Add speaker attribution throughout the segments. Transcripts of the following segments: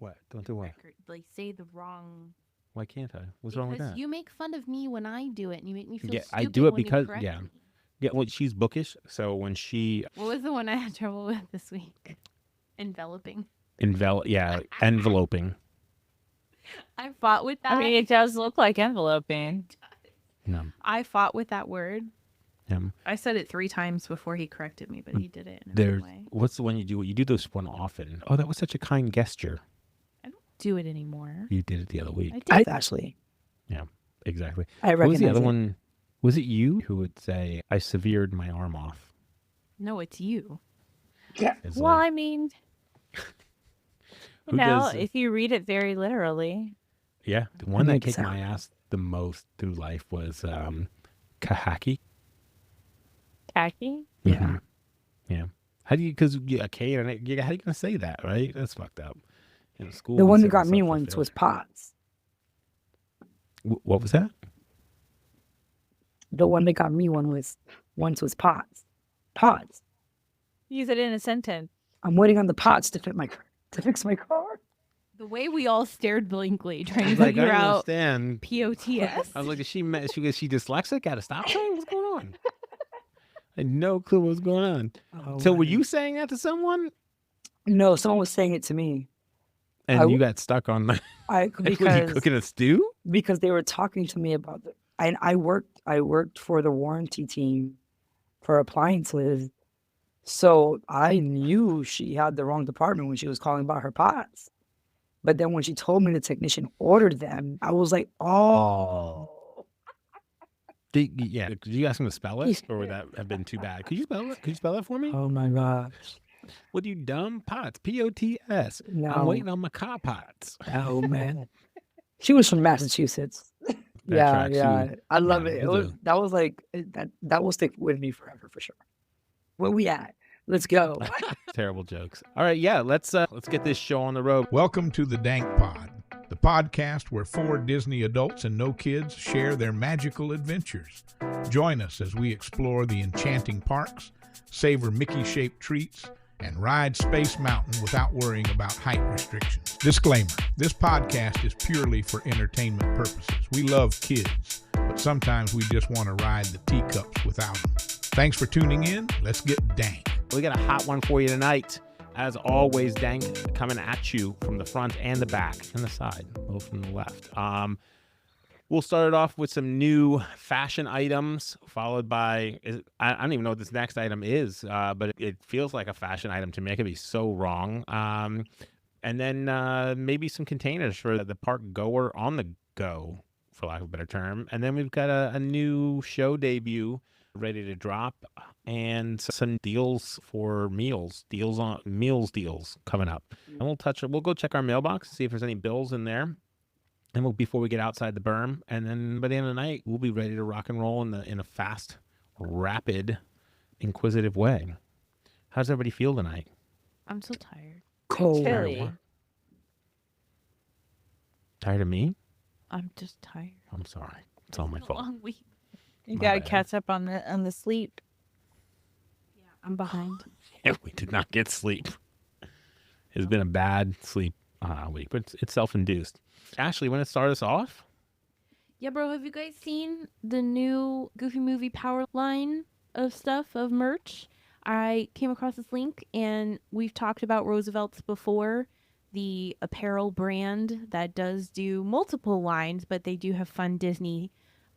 Speaker 1: What? Don't do what?
Speaker 2: Like say the wrong.
Speaker 1: Why can't I? What's wrong with
Speaker 2: Because
Speaker 1: that?
Speaker 2: you make fun of me when I do it, and you make me feel
Speaker 1: Yeah,
Speaker 2: stupid
Speaker 1: I do it
Speaker 2: when you
Speaker 1: because
Speaker 2: correct me.
Speaker 1: yeah. Well, she's bookish, so when she
Speaker 2: What was the one I had trouble with this week? Enveloping.
Speaker 1: enveloping.
Speaker 2: I fought with that.
Speaker 3: I mean, it does look like enveloping.
Speaker 1: No.
Speaker 2: I fought with that word.
Speaker 1: Him.
Speaker 2: I said it 3 times before he corrected me, but he did it in a
Speaker 1: There's
Speaker 2: good way.
Speaker 1: what's the one you do? You do this one often. Oh, that was such a kind gesture.
Speaker 2: I don't do it anymore.
Speaker 1: You did it the other week.
Speaker 2: I did.
Speaker 4: Actually,
Speaker 1: Yeah, exactly.
Speaker 4: I
Speaker 1: What was the
Speaker 4: recognize
Speaker 1: other
Speaker 4: it.
Speaker 1: one? Was it you who would say, I severed my arm off?
Speaker 2: No, it's you.
Speaker 1: It's
Speaker 3: Well,
Speaker 1: like,
Speaker 3: I mean,
Speaker 1: who does-
Speaker 3: if you read it very literally.
Speaker 1: yeah, the one that
Speaker 4: makes
Speaker 1: kicked
Speaker 4: sense.
Speaker 1: my ass the most through life was kahaki.
Speaker 3: Khaki?
Speaker 4: Yeah.
Speaker 1: Mhm. Yeah. How do you, because a K and an A, how are you going to say that, right? That's fucked up. In school,
Speaker 4: The
Speaker 1: we
Speaker 4: one
Speaker 1: said
Speaker 4: that got
Speaker 1: it's
Speaker 4: me
Speaker 1: up for
Speaker 4: once was
Speaker 1: failure.
Speaker 4: pots.
Speaker 1: What was that?
Speaker 4: The one that got me once was pots. Pots.
Speaker 3: Use it in a sentence.
Speaker 4: I'm waiting on the pots to fix my car.
Speaker 2: The way we all stared blankly trying
Speaker 1: I
Speaker 2: to
Speaker 1: was like, I
Speaker 2: figure
Speaker 1: don't
Speaker 2: out
Speaker 1: understand.
Speaker 2: POTS.
Speaker 1: I was like, is she dyslexic at a stop sign? What's going on? I had no clue what was going on.
Speaker 4: Oh,
Speaker 1: So were
Speaker 4: man.
Speaker 1: you saying that to someone?
Speaker 4: No, someone was saying it to me.
Speaker 1: And
Speaker 4: I
Speaker 1: you
Speaker 4: w-
Speaker 1: got stuck on the
Speaker 4: I
Speaker 1: were you
Speaker 4: because
Speaker 1: cooking a stew?
Speaker 4: because they were talking to me about the and I worked for the warranty team for appliances. So I knew she had the wrong department when she was calling about her pots. But then when she told me the technician ordered them, I was like, oh.
Speaker 1: Yeah. Did you ask him to spell it? Or would that have been too bad? Could you spell it? Could you spell it for me?
Speaker 4: Oh my gosh.
Speaker 1: What are you dumb? Pots. P-O-T-S. I'm
Speaker 4: No.
Speaker 1: waiting on my car pots.
Speaker 4: Oh man. She was from Massachusetts. Yeah,
Speaker 1: tracks.
Speaker 4: yeah. I love
Speaker 1: yeah,
Speaker 4: it.
Speaker 1: those are-
Speaker 4: That was like that will stick with me forever for sure. Where we at? Let's go.
Speaker 1: Terrible jokes. All right, yeah, let's get this show on the road.
Speaker 5: Welcome to the DANK Pod, the podcast where 4 Disney adults and no kids share their magical adventures. Join us as we explore the enchanting parks, savor Mickey-shaped treats, and ride Space Mountain without worrying about height restrictions. Disclaimer, this podcast is purely for entertainment purposes. We love kids, but sometimes we just want to ride the teacups without them. Thanks for tuning in. Let's get dank.
Speaker 1: We got a hot one for you tonight. As always, DANK coming at you from the front and the back and the side, a little from the left. We'll start it off with some new fashion items, followed by, I don't even know what this next item is, but it feels like a fashion item to me. I could be so wrong. And then maybe some containers for the park goer on the go, for lack of a better term. And then we've got a new show debut ready to drop, and some deals for meals coming up. And we'll go check our mailbox, see if there's any bills in there. And before we get outside the berm, and then by the end of the night, we'll be ready to rock and roll in a fast, rapid, inquisitive way. How does everybody feel tonight?
Speaker 2: I'm so tired.
Speaker 4: Cold.
Speaker 3: Chilly.
Speaker 1: Tired of me?
Speaker 2: I'm just tired.
Speaker 1: I'm sorry. It's all my
Speaker 2: It's been a
Speaker 1: fault.
Speaker 2: long week.
Speaker 3: You
Speaker 1: My
Speaker 3: gotta
Speaker 1: bad.
Speaker 3: catch up on the sleep.
Speaker 2: I'm behind.
Speaker 1: Yeah, we did not get sleep. It's been a bad sleep week, but it's self-induced. Ashley, want to start us off?
Speaker 2: Yeah, bro, have you guys seen the new Goofy Movie Power line of stuff, of merch? I came across this link, and we've talked about Roosevelt's before, the apparel brand that does do multiple lines, but they do have fun Disney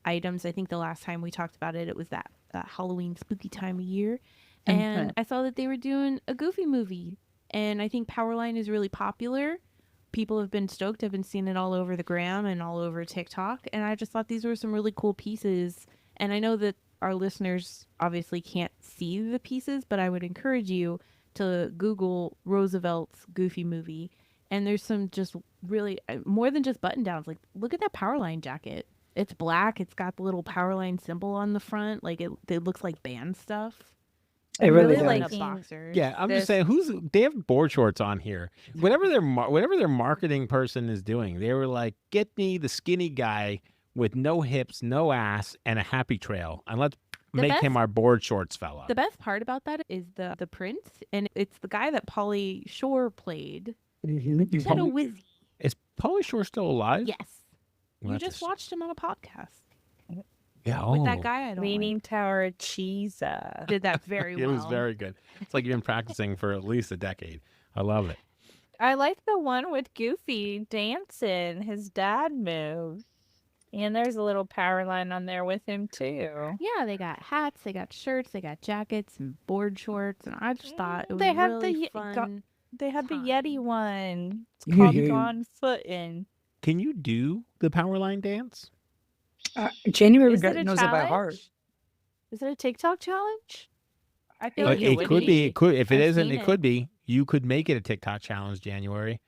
Speaker 2: items. I think the last time we talked about it, it was that Halloween spooky time of year. And I saw that they were doing a Goofy movie, and I think Powerline is really popular. People have been stoked. I've been seeing it all over the gram and all over TikTok, and I just thought these were some really cool pieces. And I know that our listeners obviously can't see the pieces, but I would encourage you to Google Roosevelt's Goofy movie, and there's some just really more than just button downs. Like, look at that Powerline jacket. It's black. It's got the little Powerline symbol on the front. Like, it looks like band stuff.
Speaker 4: It really
Speaker 3: really
Speaker 4: does.
Speaker 3: like
Speaker 2: boxers.
Speaker 1: Yeah, I'm just
Speaker 3: This-
Speaker 1: saying, they have board shorts on here. Whatever their marketing person is doing, they were like, get me the skinny guy with no hips, no ass, and a happy trail, and let's make him
Speaker 2: best-
Speaker 1: our board shorts fella.
Speaker 2: The best part about that is the print, and it's the guy that Pauly Shore played. Shadow Wizzy.
Speaker 1: Is Pauly Shore still alive?
Speaker 2: Yes.
Speaker 1: Well,
Speaker 2: You
Speaker 1: that's
Speaker 2: just watched him on a podcast
Speaker 1: Yeah.
Speaker 2: with
Speaker 1: Oh.
Speaker 2: that guy I don't
Speaker 3: Leaning
Speaker 2: like.
Speaker 3: Tower cheese.
Speaker 2: Did that very
Speaker 1: It
Speaker 2: well.
Speaker 1: was very good. It's like you've been practicing for at least a decade. I love it.
Speaker 3: I like the one with Goofy dancing his dad move. And there's a little power line on there with him too.
Speaker 2: Yeah, they got hats, they got shirts, they got jackets and board shorts, and I just thought it was
Speaker 3: They have
Speaker 2: really
Speaker 3: the
Speaker 2: fun.
Speaker 3: They had the
Speaker 2: time.
Speaker 3: Yeti one. It's
Speaker 4: Yeah,
Speaker 3: called
Speaker 4: yeah.
Speaker 3: Gone Footin'.
Speaker 1: Can you do the power line dance?
Speaker 4: January
Speaker 3: Is it a
Speaker 4: knows it by heart.
Speaker 3: challenge? Is it a TikTok challenge? I feel
Speaker 2: Like
Speaker 3: like
Speaker 1: it
Speaker 3: would
Speaker 1: could be. It could. If it
Speaker 3: I've
Speaker 1: isn't,
Speaker 3: seen
Speaker 1: it could be. You could make it a TikTok challenge. January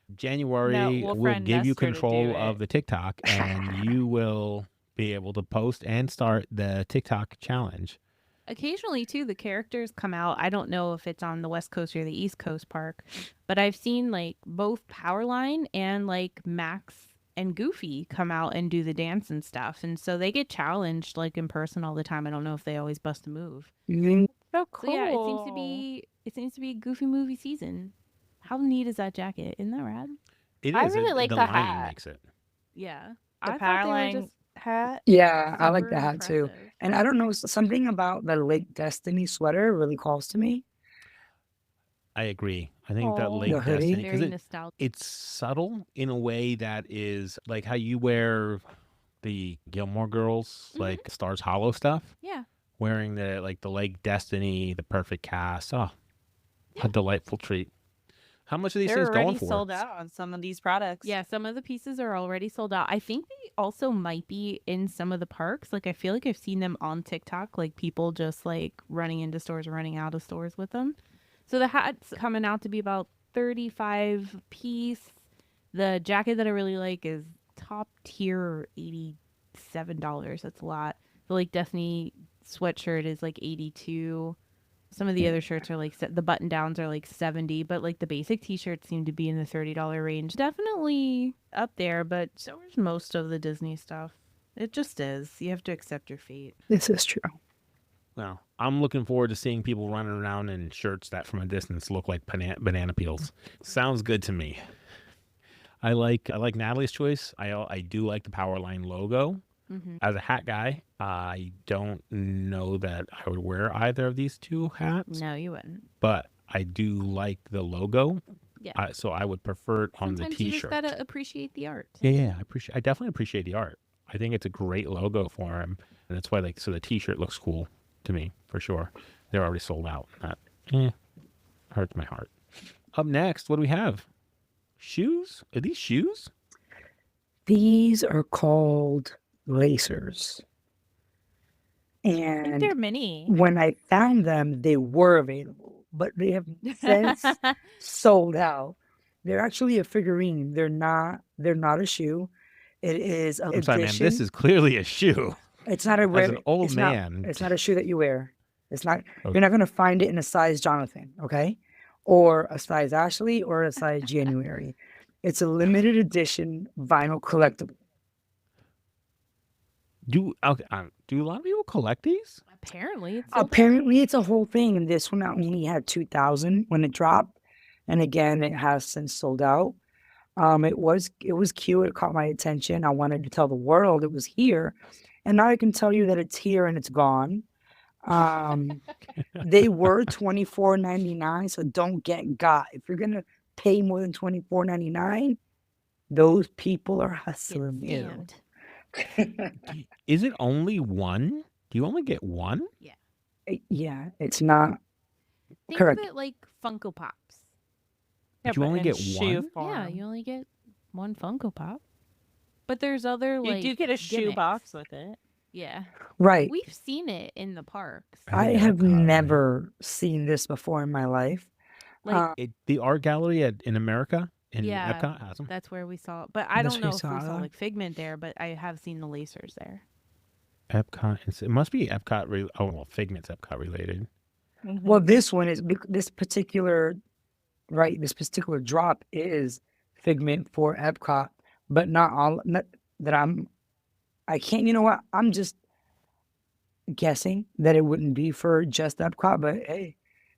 Speaker 3: we'll
Speaker 1: will
Speaker 3: friend
Speaker 1: give you
Speaker 3: Nestor to do
Speaker 1: control of
Speaker 3: it.
Speaker 1: the TikTok, and you will be able to post and start the TikTok challenge.
Speaker 2: Occasionally, too, the characters come out. I don't know if it's on the West Coast or the East Coast park, but I've seen like both Powerline and like Max and Goofy come out and do the dance and stuff. And so they get challenged like in person all the time. I don't know if they always bust a move.
Speaker 4: Mhm.
Speaker 3: So
Speaker 2: So
Speaker 3: cool.
Speaker 2: yeah, it seems to be Goofy movie season. How neat is that jacket? Isn't that rad?
Speaker 1: It
Speaker 3: I
Speaker 1: is.
Speaker 3: really like
Speaker 1: the
Speaker 3: the
Speaker 1: lining
Speaker 3: hat.
Speaker 1: makes it.
Speaker 2: Yeah.
Speaker 3: The
Speaker 2: I thought they were
Speaker 3: Powerline
Speaker 2: just
Speaker 3: hat.
Speaker 4: Yeah, I like
Speaker 2: super
Speaker 4: that too.
Speaker 2: impressive.
Speaker 4: And I don't know, something about the Lake Destiny sweater really calls to me.
Speaker 1: I agree. I think that
Speaker 3: Aw.
Speaker 1: Lake
Speaker 4: The hoodie?
Speaker 1: Destiny, because
Speaker 2: Very nostalgic.
Speaker 1: it's subtle in a way that is like how you wear the Gilmore Girls, like Stars Hollow stuff.
Speaker 2: Yeah.
Speaker 1: Wearing the Lake Destiny, the perfect cast. Oh, a delightful treat. How much are these
Speaker 3: They're
Speaker 1: things going
Speaker 3: already
Speaker 1: for?
Speaker 3: sold out on some of these products.
Speaker 2: Yeah, some of the pieces are already sold out. I think they also might be in some of the parks. Like I feel like I've seen them on TikTok, like people just like running into stores, running out of stores with them. So the hat's coming out to be about 35 piece. The jacket that I really like is top tier, $87. That's a lot. The like Destiny sweatshirt is like 82. Some of the other shirts are like the button downs are like 70, but like the basic t-shirts seem to be in the $30 range. Definitely up there, but so is most of the Disney stuff. It just is. You have to accept your fate.
Speaker 4: This is true.
Speaker 1: Well, I'm looking forward to seeing people running around in shirts that from a distance look like banana peels. Sounds good to me. I like Natalie's choice. I do like the Powerline logo.
Speaker 2: Mm-hmm.
Speaker 1: As a hat guy, I don't know that I would wear either of these two hats,
Speaker 2: No, you wouldn't.
Speaker 1: but I do like the logo.
Speaker 2: Yeah.
Speaker 1: So I would prefer it on
Speaker 2: Sometimes
Speaker 1: the
Speaker 2: you just
Speaker 1: t-shirt.
Speaker 2: gotta appreciate the art.
Speaker 1: Yeah, I definitely appreciate the art. I think it's a great logo for him, and that's why so the t-shirt looks cool to me for sure. They're already sold out. That hurts my heart. Up next, what do we have? Shoes? Are these shoes?
Speaker 4: These are called lacers.
Speaker 3: I think
Speaker 4: And
Speaker 3: they're mini.
Speaker 4: when I found them, they were available, but they have since sold out. They're actually a figurine. They're not a shoe. It is an
Speaker 1: I'm sorry, man. This
Speaker 4: addition.
Speaker 1: is clearly a shoe.
Speaker 4: It's not a
Speaker 1: As
Speaker 4: wear.
Speaker 1: an old
Speaker 4: it's
Speaker 1: man.
Speaker 4: Not, it's not a shoe that you wear. It's not.
Speaker 1: Okay.
Speaker 4: You're not gonna find it in a size Jonathan, okay, or a size Ashley or a size January. It's a limited edition vinyl collectible.
Speaker 1: Do a lot of people collect these?
Speaker 2: Apparently, it's sold out.
Speaker 4: Apparently, it's a whole thing, and this one only had 2,000 when it dropped, and again, it has since sold out. It was cute. It caught my attention. I wanted to tell the world it was here, and now I can tell you that it's here and it's gone. They were $24.99, so don't get got. If you're gonna pay more than $24.99, those people are
Speaker 2: Get
Speaker 4: hustling you.
Speaker 2: scammed.
Speaker 1: Is it only one? Do you only get one?
Speaker 4: Yeah, it's not.
Speaker 2: Think
Speaker 4: Correct.
Speaker 2: of it like Funko Pops.
Speaker 1: But you only
Speaker 3: in
Speaker 1: get
Speaker 3: shoe
Speaker 1: one?
Speaker 3: form.
Speaker 2: Yeah, you only get one Funko Pop. But there's other
Speaker 3: You
Speaker 2: like
Speaker 3: do get a shoe
Speaker 2: gimmicks.
Speaker 3: box with it.
Speaker 2: Yeah,
Speaker 4: Right.
Speaker 2: we've seen it in the parks.
Speaker 4: I
Speaker 1: think
Speaker 4: have
Speaker 1: Epcot, right?
Speaker 4: never seen this before in my life.
Speaker 2: Like
Speaker 1: The art gallery in America in
Speaker 2: Yeah.
Speaker 1: Epcot has them.
Speaker 2: that's where we saw it. But I
Speaker 4: That's
Speaker 2: don't
Speaker 4: where
Speaker 2: know
Speaker 4: you
Speaker 2: if we
Speaker 4: saw
Speaker 2: saw
Speaker 4: that?
Speaker 2: like Figment there, but I have seen the lacers there.
Speaker 1: Epcot. It must be Epcot. Figment's Epcot related.
Speaker 4: Well, this one is this particular drop is Figment for Epcot, but not all. Not that I can't. You know what? I'm just guessing that it wouldn't be for just Epcot, but hey,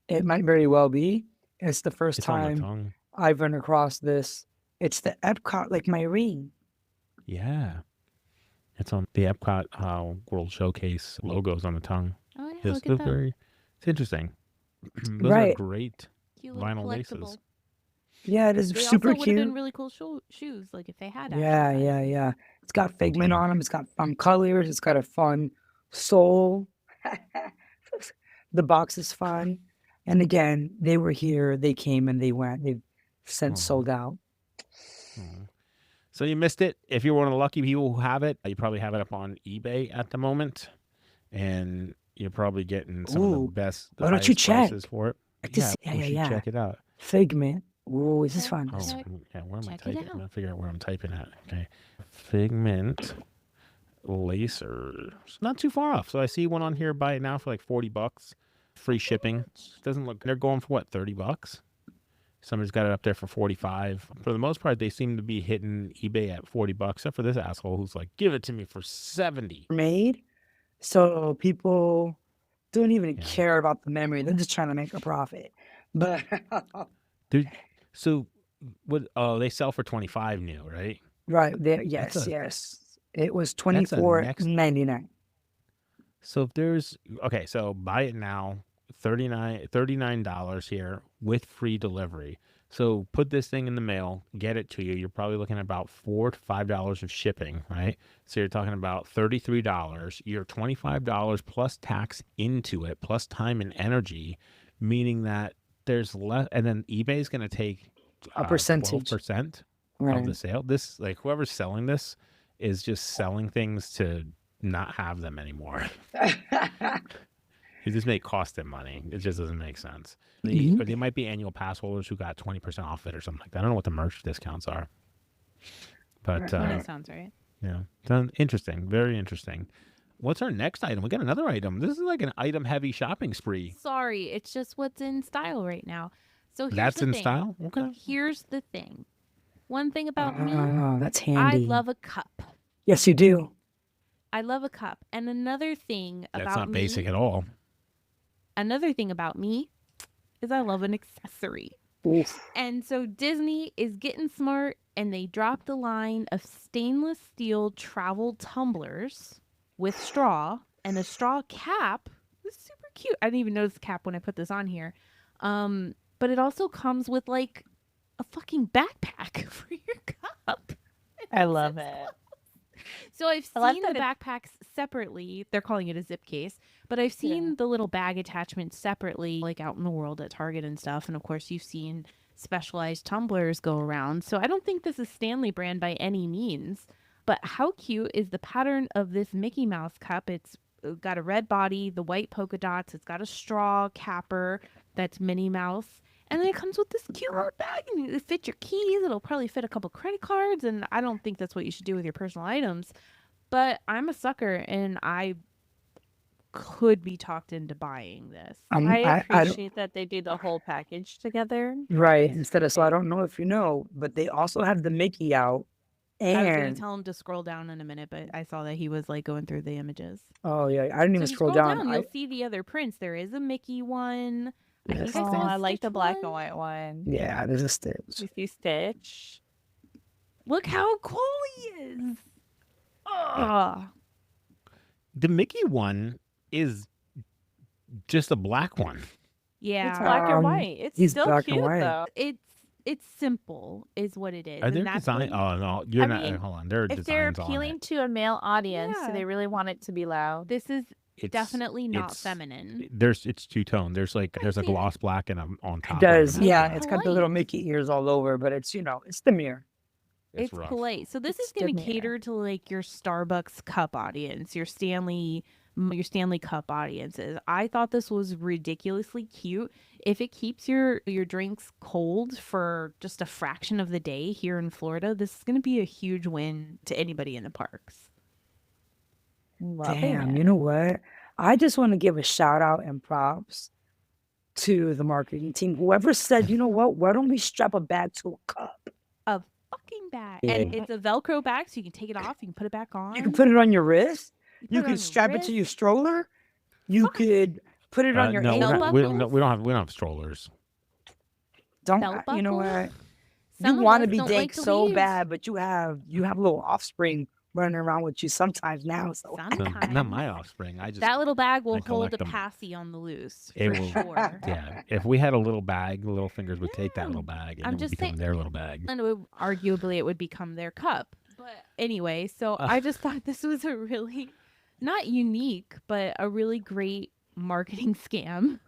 Speaker 4: it might very well be. It's the first
Speaker 1: It's on the
Speaker 4: time
Speaker 1: tongue.
Speaker 4: I've run across this. It's the Epcot, like my ring.
Speaker 1: Yeah. It's on the Epcot World Showcase logos on the tongue.
Speaker 2: Oh yeah,
Speaker 1: It's,
Speaker 2: look at that.
Speaker 1: it's interesting. Those are
Speaker 4: Right.
Speaker 1: great
Speaker 2: Cute little
Speaker 1: vinyl
Speaker 2: collectible.
Speaker 1: laces.
Speaker 4: Yeah, it is
Speaker 2: They
Speaker 4: super
Speaker 2: also would have been
Speaker 4: cute.
Speaker 2: really cool shoes, like if they had.
Speaker 4: Yeah,
Speaker 2: actual
Speaker 4: yeah,
Speaker 2: sizes.
Speaker 4: yeah. It's got Figment on them. It's got fun colors. It's got a fun soul. The box is fun. And again, they were here. They came and they went. They've since
Speaker 1: Aw.
Speaker 4: sold out.
Speaker 1: Aw. So you missed it. If you're one of the lucky people who have it, you probably have it up on eBay at the moment, and you're probably getting some of the
Speaker 4: Ooh,
Speaker 1: best, the
Speaker 4: why don't you
Speaker 1: highest
Speaker 4: check?
Speaker 1: prices for it.
Speaker 4: Like this, yeah,
Speaker 1: we
Speaker 4: yeah,
Speaker 1: should
Speaker 4: yeah.
Speaker 1: check it out.
Speaker 4: Figment. Ooh, this is
Speaker 2: Yeah.
Speaker 4: fun.
Speaker 1: Oh,
Speaker 2: Check-
Speaker 1: yeah. Where am I
Speaker 2: check it
Speaker 1: typing? I'm
Speaker 2: out.
Speaker 1: gonna figure out where I'm typing at. Okay, Figment lacers. Not too far off. So I see one on here. Buy it now for like $40, free shipping. Doesn't look. They're going for what, $30? Somebody's got it up there for 45. For the most part, they seem to be hitting eBay at $40, except for this asshole who's like, give it to me for 70.
Speaker 4: Made. So people don't even
Speaker 1: Yeah.
Speaker 4: care about the memory. They're just trying to make a profit. But
Speaker 1: Dude, so what? Oh, they sell for 25 new, right?
Speaker 4: right there,
Speaker 1: That's
Speaker 4: yes,
Speaker 1: a-
Speaker 4: yes. It was
Speaker 1: that's a next-
Speaker 4: $24.99.
Speaker 1: So if there's so buy it now, $39 here with free delivery. So put this thing in the mail, get it to you. You're probably looking at about $4 to $5 of shipping, right? So you're talking about $33. You're $25 plus tax into it, plus time and energy, meaning that there's less. And then eBay is going to take
Speaker 4: A percentage.
Speaker 1: 12%
Speaker 4: Right.
Speaker 1: of the sale. This, like, whoever's selling this is just selling things to not have them anymore. You just make cost them money. It just doesn't make sense.
Speaker 4: Mhm.
Speaker 1: Or they might be annual pass holders who got 20% off it or something like that. I don't know what the merch discounts are. But
Speaker 2: That sounds right.
Speaker 1: yeah, so interesting. Very interesting. What's our next item? We got another item. This is like an item heavy shopping spree.
Speaker 2: Sorry, it's just what's in style right now. So here's
Speaker 1: That's
Speaker 2: the
Speaker 1: in
Speaker 2: thing.
Speaker 1: style? Okay.
Speaker 2: Here's the thing. One thing about me,
Speaker 4: Oh, that's
Speaker 2: I
Speaker 4: handy.
Speaker 2: love a cup.
Speaker 4: Yes, you do.
Speaker 2: I love a cup. And another thing
Speaker 1: That's
Speaker 2: about
Speaker 1: not
Speaker 2: me,
Speaker 1: basic at all.
Speaker 2: another thing about me is I love an accessory.
Speaker 4: Oof.
Speaker 2: And so Disney is getting smart and they dropped a line of stainless steel travel tumblers with straw and a straw cap. It's super cute. I didn't even notice the cap when I put this on here. But it also comes with like a fucking backpack for your cup.
Speaker 3: I love it.
Speaker 2: So I've
Speaker 3: I like
Speaker 2: seen
Speaker 3: that
Speaker 2: the
Speaker 3: it-
Speaker 2: backpacks separately. They're calling it a zip case, but I've seen the little bag attachments separately, like out in the world at Target and stuff. And of course, you've seen specialized tumblers go around. So I don't think this is Stanley brand by any means. But how cute is the pattern of this Mickey Mouse cup? It's got a red body, the white polka dots. It's got a straw capper that's Minnie Mouse. And then it comes with this cute little bag, and it fits your keys. It'll probably fit a couple credit cards, and I don't think that's what you should do with your personal items. But I'm a sucker, and I could be talked into buying this.
Speaker 3: I
Speaker 4: I don't,
Speaker 3: appreciate that they do the whole package together.
Speaker 4: right. Instead of, so I don't know if you know, but they also have the Mickey out.
Speaker 2: I was going
Speaker 4: And
Speaker 2: to tell him to scroll down in a minute, but I saw that he was like going through the images.
Speaker 4: oh yeah, I didn't
Speaker 2: So
Speaker 4: even
Speaker 2: if you
Speaker 4: scroll down.
Speaker 2: you'll see the other prints. There is a Mickey one. I
Speaker 4: Yes.
Speaker 2: think I
Speaker 3: Oh,
Speaker 2: saw a
Speaker 3: I like the
Speaker 2: Stitch
Speaker 3: black
Speaker 2: one.
Speaker 3: and white one.
Speaker 4: Yeah, there's a Stitch.
Speaker 3: You see Stitch.
Speaker 2: Look how cool he is. Oh,
Speaker 1: The Mickey one is just a black one.
Speaker 2: yeah.
Speaker 3: It's black
Speaker 4: Um,
Speaker 3: and white. It's
Speaker 4: he's
Speaker 3: still
Speaker 4: black and
Speaker 3: cute
Speaker 4: white.
Speaker 3: though.
Speaker 2: It's simple, is what it is.
Speaker 1: Are
Speaker 2: and
Speaker 1: there
Speaker 2: that's
Speaker 1: design?
Speaker 2: what-
Speaker 1: Oh no, you're
Speaker 3: I
Speaker 1: not.
Speaker 3: mean,
Speaker 1: Hold on, there are
Speaker 3: If they're
Speaker 1: designs on
Speaker 3: appealing
Speaker 1: it.
Speaker 3: to a male audience,
Speaker 2: Yeah.
Speaker 3: do they really want it to be loud?
Speaker 2: This is
Speaker 1: It's
Speaker 2: definitely not
Speaker 1: it's-
Speaker 2: feminine.
Speaker 1: It's two tone. There's a
Speaker 2: see it.
Speaker 1: gloss black and on top.
Speaker 4: It does.
Speaker 1: of it.
Speaker 4: Yeah,
Speaker 2: It's
Speaker 4: it's got the little
Speaker 2: polite.
Speaker 4: Mickey ears all over, but it's it's the mirror.
Speaker 2: It's
Speaker 1: rough.
Speaker 2: polite. So this
Speaker 4: It's
Speaker 2: is going to
Speaker 4: the mirror.
Speaker 2: cater to like your Starbucks cup audience, your Stanley Cup audiences. I thought this was ridiculously cute. If it keeps your drinks cold for just a fraction of the day here in Florida, this is going to be a huge win to anybody in the parks.
Speaker 3: Loving
Speaker 4: Damn,
Speaker 3: it.
Speaker 4: you know what? I just want to give a shout out and props to the marketing team. Whoever said, you know what? Why don't we strap a bag to a cup?
Speaker 2: A fucking bag. And
Speaker 4: Yeah.
Speaker 2: it's a Velcro bag, so you can take it off, you can put it back on.
Speaker 4: You can put it on your wrist.
Speaker 2: put
Speaker 4: You
Speaker 2: it on
Speaker 4: can
Speaker 2: your
Speaker 4: strap it to your
Speaker 2: wrist.
Speaker 4: stroller. You could put it on your
Speaker 1: no,
Speaker 4: ankle.
Speaker 2: ankle
Speaker 1: we
Speaker 2: buckles?
Speaker 1: don't have strollers.
Speaker 4: Don't
Speaker 2: belt
Speaker 4: you know
Speaker 2: buckle?
Speaker 4: what?
Speaker 2: Some
Speaker 4: you
Speaker 2: of
Speaker 4: want to
Speaker 2: us
Speaker 4: be
Speaker 2: don't
Speaker 4: dank
Speaker 2: like to
Speaker 4: so
Speaker 2: leave.
Speaker 4: bad, but you have little offspring running around with you sometimes now. So
Speaker 2: Sometimes.
Speaker 1: Not my offspring. I just
Speaker 2: That little bag will
Speaker 1: I
Speaker 2: hold
Speaker 1: collect
Speaker 2: a
Speaker 1: them.
Speaker 2: passy on the loose
Speaker 1: It
Speaker 2: for
Speaker 1: will-
Speaker 2: sure.
Speaker 1: yeah. If we had a little bag, the little fingers would take that
Speaker 2: Yeah.
Speaker 1: little bag and
Speaker 2: I'm
Speaker 1: it would
Speaker 2: just
Speaker 1: become
Speaker 2: saying-
Speaker 1: their little bag.
Speaker 2: And arguably it would become their cup. But anyway, so I just thought this was a really not unique, but a really great marketing scam.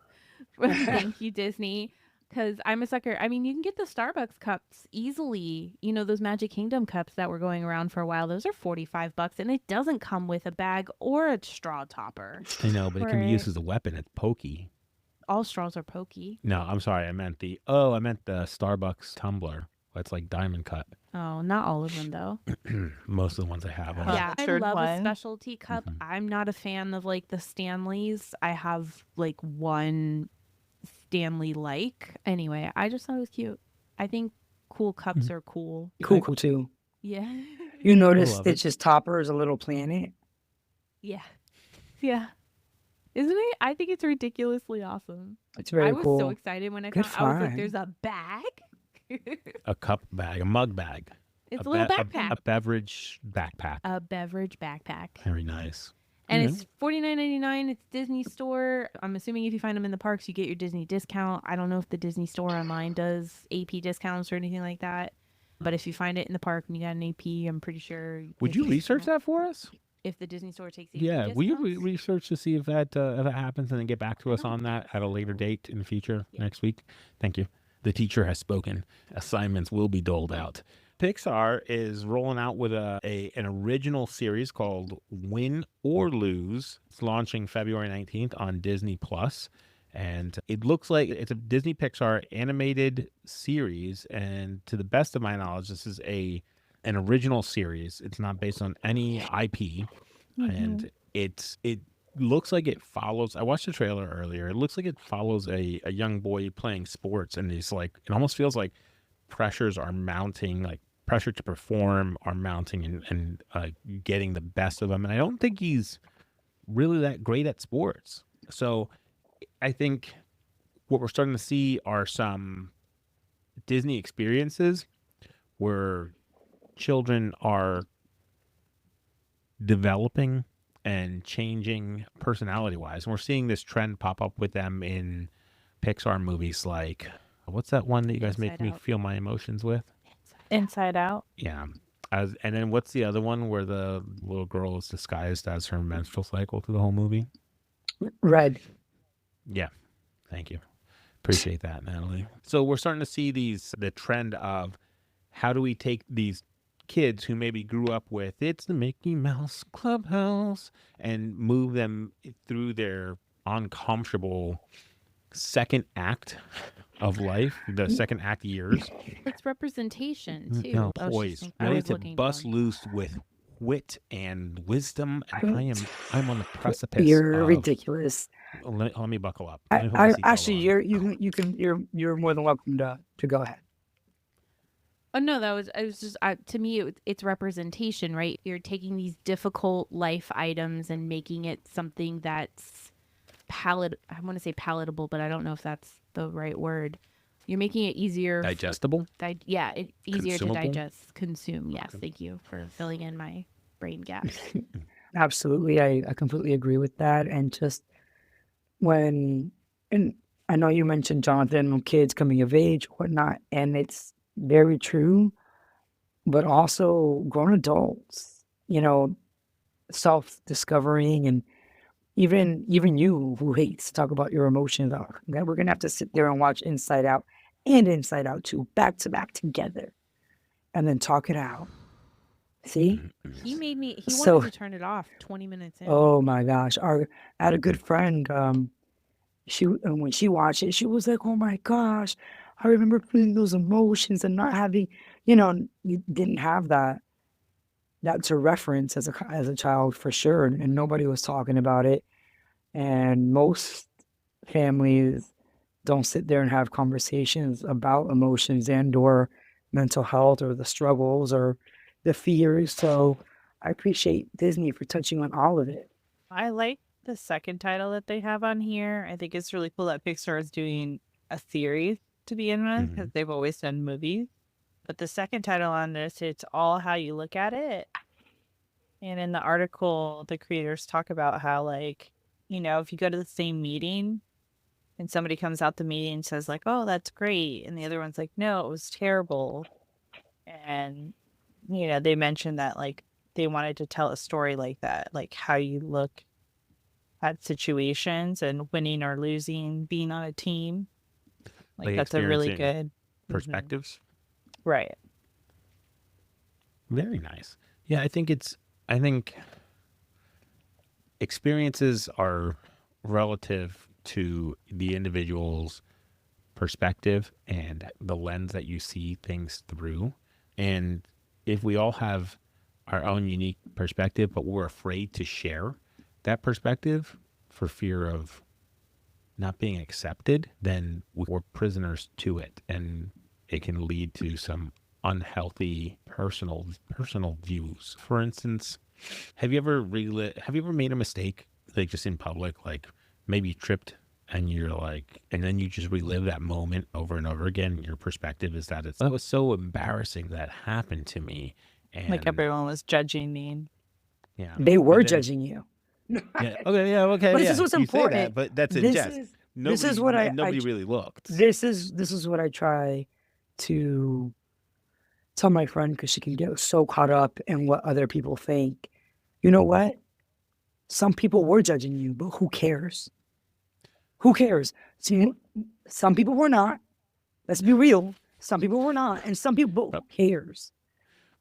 Speaker 2: Thank you, Disney. Because I'm a sucker. I mean, you can get the Starbucks cups easily. You know, those Magic Kingdom cups that were going around for a while. Those are $45, and it doesn't come with a bag or a straw topper.
Speaker 1: I know, but it can be used
Speaker 3: Right.
Speaker 1: as a weapon. It's pokey.
Speaker 2: All straws are pokey.
Speaker 1: No, I'm sorry. I meant the Starbucks tumbler. It's like diamond cut.
Speaker 2: Oh, not all of them though.
Speaker 1: Most of the ones I have. are.
Speaker 2: Yeah, I
Speaker 3: Cultured
Speaker 2: love a
Speaker 3: one.
Speaker 2: specialty cup.
Speaker 1: Mhm.
Speaker 2: I'm not a fan of like the Stanleys. I have like one Stanley like. Anyway, I just thought it was cute. I think cool cups are cool.
Speaker 4: cool too.
Speaker 2: Yeah.
Speaker 4: You notice
Speaker 1: love it.
Speaker 4: Stitch's topper is a little planet.
Speaker 2: Yeah. Yeah. Isn't it? I think it's ridiculously awesome.
Speaker 4: It's very
Speaker 2: I was
Speaker 4: cool.
Speaker 2: so excited when I
Speaker 4: Good
Speaker 2: found I was like,
Speaker 4: find.
Speaker 2: there's a bag?
Speaker 1: A cup bag, a mug bag.
Speaker 2: It's a little backpack.
Speaker 1: A beverage backpack.
Speaker 2: A beverage backpack.
Speaker 1: Very nice.
Speaker 2: And
Speaker 1: Mhm.
Speaker 2: it's $49.99. It's Disney Store. I'm assuming if you find them in the parks, you get your Disney discount. I don't know if the Disney Store online does AP discounts or anything like that. But if you find it in the park and you got an AP, I'm pretty sure.
Speaker 1: Would you research that for us?
Speaker 2: If the Disney Store takes AP
Speaker 1: Yeah. Will you
Speaker 2: discounts?
Speaker 1: research to see if that happens and then get back to us on that at a later date in the future
Speaker 2: Yeah.
Speaker 1: next week? Thank you. The teacher has spoken. Assignments will be doled out. Pixar is rolling out with an original series called Win or Lose. It's launching February 19th on Disney Plus. And it looks like it's a Disney Pixar animated series. And to the best of my knowledge, this is an original series. It's not based on any IP. And it looks like it follows. I watched the trailer earlier. It looks like it follows a young boy playing sports. And he's like, it almost feels like pressures are mounting, like pressure to perform are mounting and getting the best of him. And I don't think he's really that great at sports. So I think what we're starting to see are some Disney experiences where children are developing and changing personality wise. And we're seeing this trend pop up with them in Pixar movies like, what's that one that you guys make
Speaker 2: Inside
Speaker 1: me
Speaker 2: Out.
Speaker 1: feel my emotions with?
Speaker 3: Inside Out.
Speaker 1: Yeah. And then what's the other one where the little girl is disguised as her menstrual cycle through the whole movie?
Speaker 4: Red.
Speaker 1: Yeah. Thank you. Appreciate that, Natalie. So we're starting to see the trend of how do we take these kids who maybe grew up with it's the Mickey Mouse Clubhouse and move them through their uncomfortable second act of life, the second act years.
Speaker 2: It's representation too.
Speaker 1: No,
Speaker 2: I was just
Speaker 1: poised,
Speaker 2: thinking- I
Speaker 1: ready
Speaker 2: was
Speaker 1: to
Speaker 2: looking
Speaker 1: bust
Speaker 2: down.
Speaker 1: loose with wit and wisdom. And I'm on the precipice.
Speaker 4: You're
Speaker 1: of,
Speaker 4: ridiculous.
Speaker 1: Let me buckle up. Let me put my
Speaker 4: I
Speaker 1: seatbelt
Speaker 4: actually,
Speaker 1: on.
Speaker 4: you're more than welcome to go ahead.
Speaker 2: Oh no, it was just to me it's representation, right? You're taking these difficult life items and making it something that's I want to say palatable, but I don't know if that's the right word. You're making it easier.
Speaker 1: Digestible.
Speaker 2: It's easier to
Speaker 1: Consumable?
Speaker 2: digest, consume. Yes, thank you for filling in my brain gaps.
Speaker 4: Absolutely. I completely agree with that. And just and I know you mentioned, Jonathan, kids coming of age, whatnot, and it's very true, but also grown adults, self-discovering, and even you who hates to talk about your emotions. We're going to have to sit there and watch Inside Out and Inside Out 2 back to back together and then talk it out. See?
Speaker 2: He wanted
Speaker 4: So-
Speaker 2: to turn it off 20 minutes in.
Speaker 4: Oh my gosh. I had a good friend. When she watched it, she was like, "Oh my gosh, I remember feeling those emotions and not having, you didn't have that to reference as a child for sure, and nobody was talking about it. And most families don't sit there and have conversations about emotions and/or mental health or the struggles or the fears. So I appreciate Disney for touching on all of it.
Speaker 3: I like the second title that they have on here. I think it's really cool that Pixar is doing a series to begin with because they've always done movies. But the second title on this, it's all how you look at it. And in the article, the creators talk about how, like, you know, if you go to the same meeting and somebody comes out the meeting and says, like, oh, that's great. And the other one's like, no, it was terrible. And, you know, they mentioned that, like, they wanted to tell a story like that, like how you look at situations and winning or losing, being on a team. Like, that's a really
Speaker 1: experiencing
Speaker 3: good
Speaker 1: perspectives.
Speaker 3: Right.
Speaker 1: Very nice. Yeah, I think experiences are relative to the individual's perspective and the lens that you see things through. And if we all have our own unique perspective, but we're afraid to share that perspective for fear of not being accepted, then we're prisoners to it. And it can lead to some unhealthy personal views. For instance, have you ever made a mistake, like just in public, like maybe you tripped and you're like, and then you just relive that moment over and over again, and your perspective is that that was so embarrassing that happened to me. And
Speaker 3: Like everyone was judging me.
Speaker 1: yeah,
Speaker 4: They were
Speaker 1: and then-
Speaker 4: judging you.
Speaker 1: yeah, okay,
Speaker 4: But this
Speaker 1: yeah,
Speaker 4: is what's
Speaker 1: you say that,
Speaker 4: important.
Speaker 1: but that's a
Speaker 4: This
Speaker 1: jest.
Speaker 4: is
Speaker 1: Nobody,
Speaker 4: what
Speaker 1: nobody really looked.
Speaker 4: This is what I try to tell my friend, because she can get so caught up in what other people think. You know what? Some people were judging you, but who cares? Who cares? See, some people were not. Let's be real. Some people were not, and some people who cares.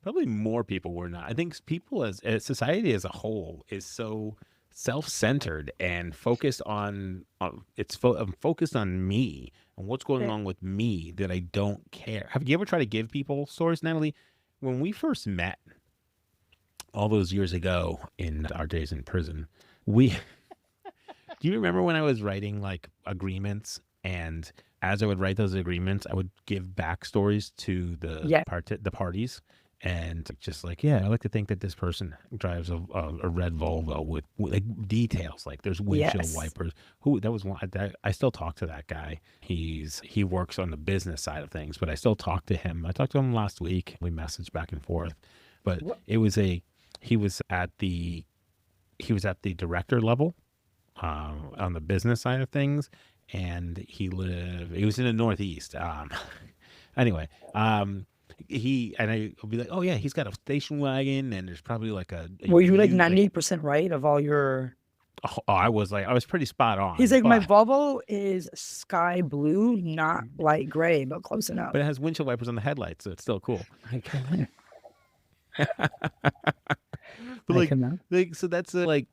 Speaker 1: Probably more people were not. I think people as society as a whole is so self-centered and focused on focused on me and what's going on with me that I don't care. Have you ever tried to give people stories, Natalie? When we first met all those years ago in our days in prison, do you remember when I was writing like agreements, and as I would write those agreements, I would give backstories to the parties? And just like, yeah, I like to think that this person drives a red Volvo with like details, like there's windshield wipers. That was one. I still talk to that guy. He works on the business side of things, but I still talk to him. I talked to him last week. We messaged back and forth, but he was at the director level on the business side of things, and he was in the Northeast. Anyway, I'll be like, oh yeah, he's got a station wagon, and there's probably like a
Speaker 4: Were you like 98% right of all your?
Speaker 1: Oh, I was pretty spot on.
Speaker 4: He's like, my Volvo is sky blue, not light gray, but close enough.
Speaker 1: But it has windshield wipers on the headlights, so it's still cool. But so that's like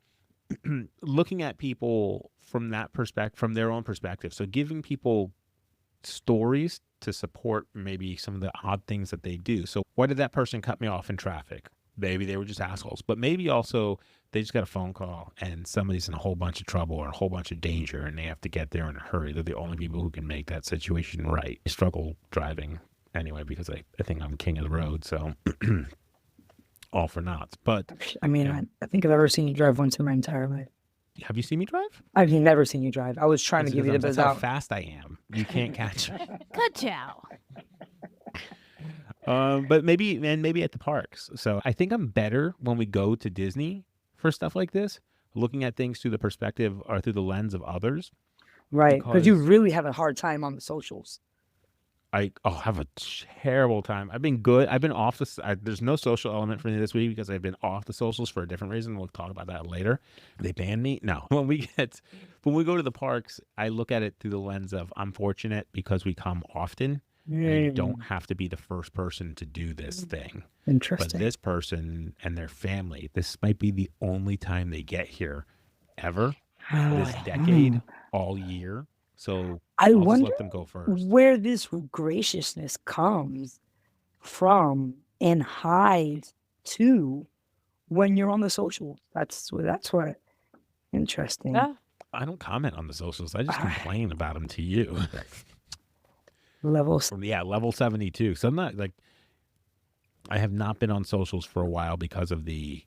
Speaker 1: looking at people from that perspective, from their own perspective. So giving people stories to support maybe some of the odd things that they do. So why did that person cut me off in traffic? Maybe they were just assholes, but maybe also they just got a phone call and somebody's in a whole bunch of trouble or a whole bunch of danger and they have to get there in a hurry. They're the only people who can make that situation right. I struggle driving anyway because I think I'm king of the road, so all for naughts. But
Speaker 4: I mean, I think I've ever seen you drive once in my entire life.
Speaker 1: have you seen me drive?
Speaker 4: I've never seen you drive. I was trying to give you the
Speaker 1: That's
Speaker 4: buzz
Speaker 1: how
Speaker 4: out.
Speaker 1: fast I am. You can't catch me.
Speaker 2: Good chow.
Speaker 1: But maybe at the parks. So I think I'm better when we go to Disney for stuff like this, looking at things through the perspective or through the lens of others.
Speaker 4: Right, because you really have a hard time on the socials.
Speaker 1: I have a terrible time. I've been good. I've been off there's no social element for me this week because I've been off the socials for a different reason. We'll talk about that later. They banned me. No, when we go to the parks, I look at it through the lens of I'm fortunate because we come often. And you don't have to be the first person to do this thing.
Speaker 4: Interesting.
Speaker 1: But this person and their family, this might be the only time they get here ever, this decade, all year. So I'll
Speaker 4: wonder
Speaker 1: just let them go first.
Speaker 4: Where this graciousness comes from and hides to when you're on the social. That's what. Interesting.
Speaker 3: Yeah.
Speaker 1: I don't comment on the socials. I just complain about them to you.
Speaker 4: Levels.
Speaker 1: Yeah, level 72. So I'm not like, I have not been on socials for a while because of there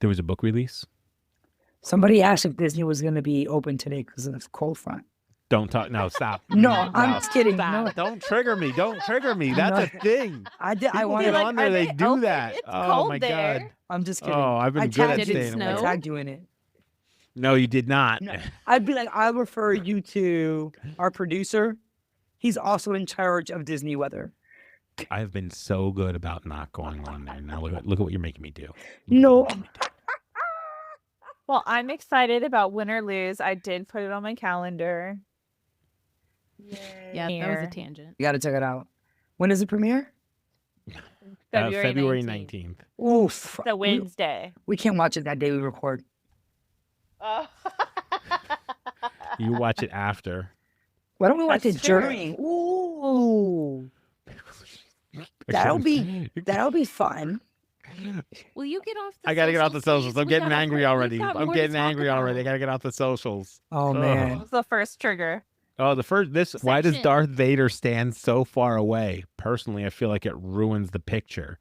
Speaker 1: was a book release.
Speaker 4: Somebody asked if Disney was going to be open today because of this cold front.
Speaker 1: Don't talk. No, stop.
Speaker 4: No, I'm
Speaker 1: No.
Speaker 4: just kidding.
Speaker 3: Stop.
Speaker 4: No,
Speaker 1: Don't trigger me. Don't trigger me. That's a thing.
Speaker 4: I did. I
Speaker 1: People
Speaker 4: wanted.
Speaker 1: get
Speaker 3: like,
Speaker 1: on there,
Speaker 3: "Are
Speaker 1: they
Speaker 3: they
Speaker 1: do
Speaker 3: open?
Speaker 1: that.
Speaker 3: It's
Speaker 1: Oh
Speaker 3: cold
Speaker 1: my
Speaker 3: there."
Speaker 1: god.
Speaker 4: I'm just kidding.
Speaker 1: Oh, I've been
Speaker 4: I
Speaker 1: good at
Speaker 4: tagged you.
Speaker 1: staying
Speaker 2: snow?
Speaker 4: I
Speaker 1: away.
Speaker 4: tagged you in it.
Speaker 1: No, you did not.
Speaker 4: No, I'd be like, I'll refer you to our producer. He's also in charge of Disney weather.
Speaker 1: I've been so good about not going on there. Now look at what you're making me do.
Speaker 4: No,
Speaker 3: Well, I'm excited about Win or Lose. I did put it on my calendar.
Speaker 2: Yeah, that was a
Speaker 3: Here.
Speaker 2: tangent.
Speaker 4: you got to check it out. When does it premiere?
Speaker 1: February
Speaker 3: 19th.
Speaker 1: 19th.
Speaker 4: Oof.
Speaker 3: It's a Wednesday.
Speaker 4: We can't watch it that day we record.
Speaker 3: Oh.
Speaker 1: You watch it after.
Speaker 4: Why don't we watch
Speaker 3: That's
Speaker 4: it
Speaker 3: true.
Speaker 4: during? Ooh, that'll be fun.
Speaker 2: Will you get off the
Speaker 1: I gotta get off the
Speaker 2: socials,
Speaker 1: socials.
Speaker 2: please?
Speaker 1: I'm
Speaker 2: We
Speaker 1: getting
Speaker 2: gotta-
Speaker 1: angry
Speaker 2: we've
Speaker 1: already.
Speaker 2: got
Speaker 1: I'm
Speaker 2: more to
Speaker 1: getting
Speaker 2: talk
Speaker 1: angry already. I
Speaker 2: about.
Speaker 1: gotta get off the socials.
Speaker 4: Oh
Speaker 1: Ugh.
Speaker 4: man,
Speaker 3: What's the first trigger?
Speaker 1: Oh, why does
Speaker 2: Section.
Speaker 1: Darth Vader stand so far away? Personally, I feel like it ruins the picture.